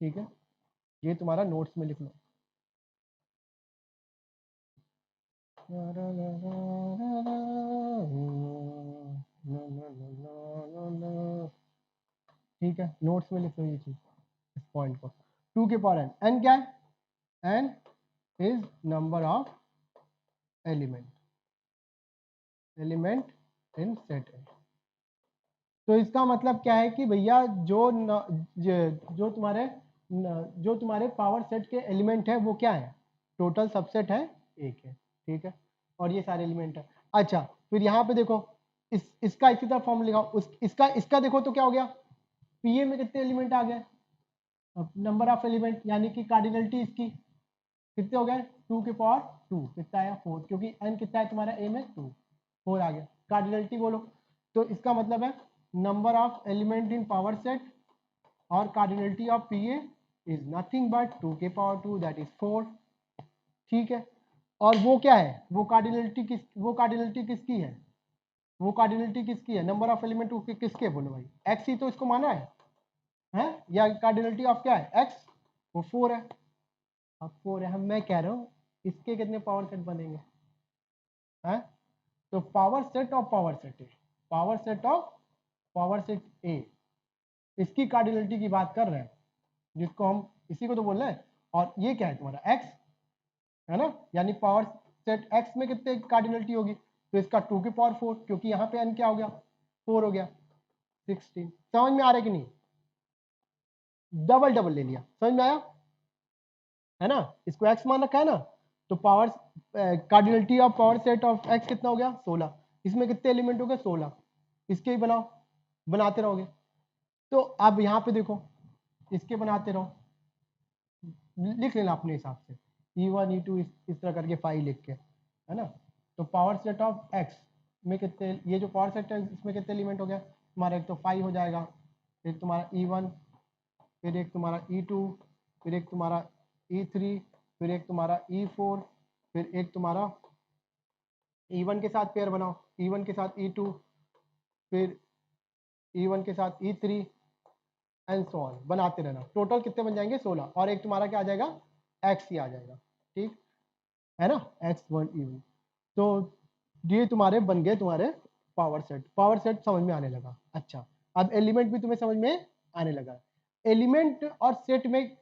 ठीक है। ये तुम्हारा नोट्स में लिख लो। ठीक है, नोट्स में लिख लो ये चीज, इस पॉइंट को, 2 के पावर n। n क्या है, n is number of element in set है। तो इसका मतलब क्या है कि भैया जो तुम्हारे पावर सेट के एलिमेंट है वो क्या है, टोटल सबसेट है एक है, ठीक है, और ये सारे एलिमेंट है। अच्छा फिर यहाँ पे देखो, इसका इसी तरह फॉर्म लिखा, इसका देखो तो क्या हो गया, पीए में कितने एलिमेंट आ गए, नंबर ऑफ एलिमेंट, यानी कि कार्डिनलिटी इसकी कितने हो गए, 2 के पावर 2, कितना आया 4, क्योंकि n कितना है तुम्हारा a में 2, 4 आ गया। कार्डिनलिटी बोलो, तो इसका मतलब है number of element in power set, और cardinality of P A is nothing but 2 के पावर 2, दैट इज 4, ठीक है। और वो क्या है, वो कार्डिनलिटी किसकी है, नंबर ऑफ एलिमेंट किसके बोलो भाई, एक्स ही तो इसको माना है या कार्डिनलिटी ऑफ क्या है एक्स, वो 4 है। अब 4 है, हम मैं कह रहा हूँ इसके कितने पावर सेट बनेंगे हैं, तो power set of power set ए, इसकी कार्डिनलिटी की बात कर रहे हैं, जिसको हम इसी को तो बोल रहे हैं। और ये क्या है तुम्हारा एक्स, है ना, यानी पावर सेट एक्स में कितने कार्डिनलिटी होगी, तो इसका 2 की पावर 4, क्योंकि यहाँ पे n क्या हो गया, 4 हो गया, 16। समझ में आ रहा है कि नहीं, डबल डबल ले लिया, समझ में आया है ना, इसको x मान रखा है ना, तो power cardinality of power set of x कितना हो गया, 16। इसमें कितने एलिमेंट हो गए, 16, इसके ही बनाओ, बनाते रहोगे। तो अब यहाँ पे देखो, इसके बनाते रहो, लिख लेना अपने हिसाब से, E1 E2 इस तरह करके 5 लिख के, है ना। तो पावर सेट ऑफ x में कितने, ये जो पावर सेट है इसमें कितने एलिमेंट हो गया तुम्हारा, एक तो 5 हो जाएगा, एक तुम्हारा E1, फिर एक तुम्हारा E2, फिर एक तुम्हारा E3, फिर एक तुम्हारा E4, फिर एक तुम्हारा E1 के साथ पेयर बनाओ, E1 के साथ E2, फिर E1 के साथ E3 एंड सो ऑन, बनाते रहना। टोटल कितने बन जाएंगे, 16, और एक तुम्हारा क्या आ जाएगा, x ही आ जाएगा, ठीक है ना, x1 E1। तो ये तुम्हारे बन गए तुम्हारे पावर सेट समझ में आने लगा। अच्छा अब एलिमेंट भी तुम्हें समझ में आने लगा। एलिमेंट और सेट में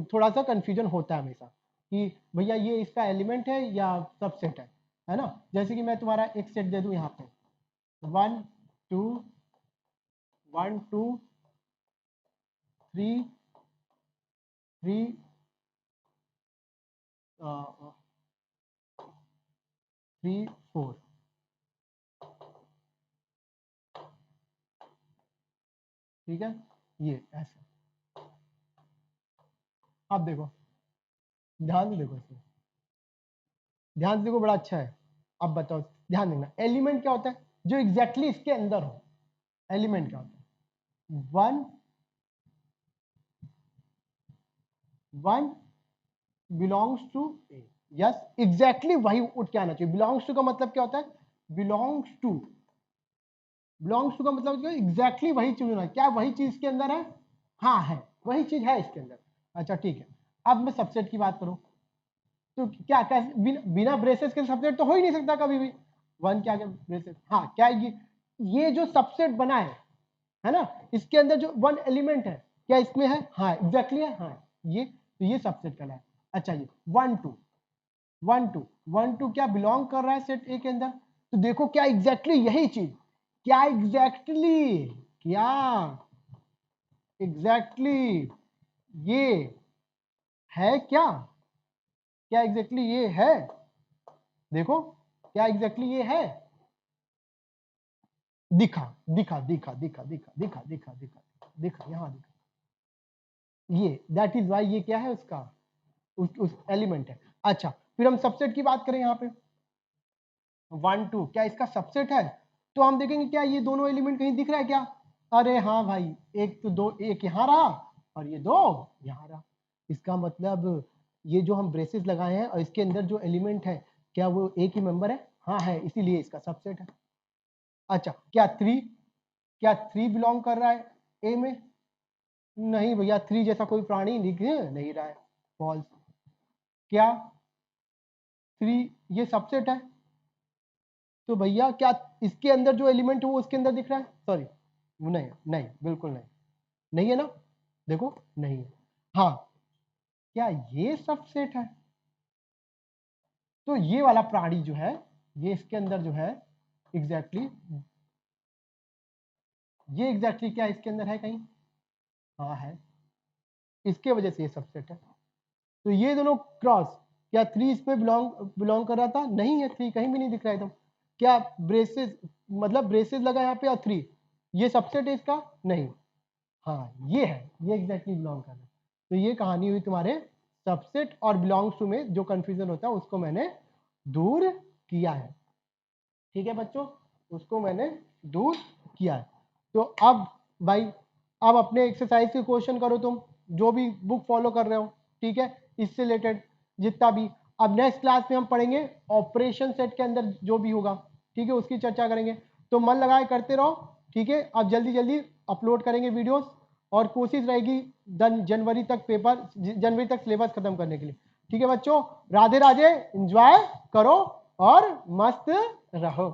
थोड़ा सा कंफ्यूजन होता है हमेशा कि भैया ये इसका एलिमेंट है या सबसेट है ना। जैसे कि मैं तुम्हारा एक सेट दे दूं यहाँ पे 1 2 1 2 3 3 3 4, ठीक है, ये ऐसा। अब देखो, ध्यान से देखो इसमें, ध्यान से देखो, बड़ा अच्छा है। अब बताओ, ध्यान देना, एलिमेंट क्या होता है जो एग्जैक्टली इसके अंदर हो। एलिमेंट क्या होता है? 1 belongs to A. Yes, exactly वही उठ के आना चाहिए। बिलोंग्स टू का मतलब क्या होता है? बिलोंग्स टू, बिलोंग्स टू का मतलब क्या? एग्जैक्टली वही चीज होना। क्या वही चीज इसके अंदर है? हाँ है, वही चीज है इसके अंदर। अच्छा ठीक है, अब मैं सबसेट की बात करूं तो क्या कैसे बिना ब्रेसेस के सबसेट तो हो ही नहीं सकता कभी भी। 1 क्या ब्रेसेस, हाँ क्या ये जो सबसेट बना है ना, इसके अंदर जो 1 एलिमेंट है, क्या इसमें है? हाँ एग्जैक्टली है, हाँ ये, तो ये सबसेट कहलाए। अच्छा ये 1 2 1 2 1 2 क्या बिलोंग कर रहा है सेट ए के अंदर? तो देखो क्या एग्जैक्टली यही चीज, क्या एग्जैक्टली, क्या एग्जैक्टली ये है, क्या क्या एग्जैक्टली ये है? देखो क्या एग्जैक्टली ये है? दिखा दिखा दिखा दिखा दिखा दिखा दिखा दिखा दिखा, यहां दिखा, ये दैट इज वाई ये क्या है उसका, उस एलिमेंट है। अच्छा फिर हम सबसेट की बात करें यहाँ पे, 1 2 क्या इसका सबसेट है? तो हम देखेंगे क्या ये दोनों एलिमेंट कहीं दिख रहा है क्या? अरे हाँ भाई, एक तो दो, एक यहाँ रहा और ये दो यहाँ रहा। इसका मतलब ये जो हम ब्रेसेस लगाए हैं और इसके अंदर जो एलिमेंट है, क्या वो एक ही मेंबर है? हाँ है, इसीलिए इसका सबसेट है। अच्छा क्या 3, क्या 3 बिलोंग कर रहा है ए में? नहीं भैया, 3 जैसा कोई प्राणी दिख नहीं रहा है, फॉल्स। क्या 3 ये सबसेट है? तो भैया क्या इसके अंदर जो एलिमेंट है वो उसके अंदर दिख रहा है? सॉरी, नहीं नहीं, बिल्कुल नहीं, नहीं है ना, देखो नहीं है। हाँ क्या ये सबसेट है? तो ये वाला प्राणी जो है, ये इसके अंदर जो है एग्जैक्टली ये एग्जैक्टली क्या इसके अंदर है कहीं? हाँ है, इसके वजह से ये सबसेट है। तो ये दोनों क्रॉस, क्या 3 इस पे बिलोंग बिलोंग कर रहा था? नहीं है, 3 कहीं भी नहीं दिख रहा है एकदम। क्या ब्रेसेस, मतलब ब्रेसेस लगा यहाँ पे और 3, ये सबसेट है इसका? नहीं, हाँ ये है, ये एग्जैक्टली बिलोंग कर रहा है। तो ये कहानी हुई तुम्हारे सबसेट और बिलोंग्स टू में जो कंफ्यूजन होता है उसको मैंने दूर किया है। ठीक है बच्चों, उसको मैंने दूर किया है। तो अब भाई, अब अपने एक्सरसाइज के क्वेश्चन करो तुम, जो भी बुक फॉलो कर रहे हो, ठीक है, इससे रिलेटेड जितना भी। अब नेक्स्ट क्लास में हम पढ़ेंगे ऑपरेशन सेट के अंदर जो भी होगा, ठीक है, उसकी चर्चा करेंगे। तो मन लगाए करते रहो, ठीक है। अब जल्दी जल्दी अपलोड करेंगे वीडियोस, और कोशिश रहेगी जनवरी तक पेपर, जनवरी तक सिलेबस खत्म करने के लिए। ठीक है बच्चों, राधे राधे, एंजॉय करो और मस्त रहो।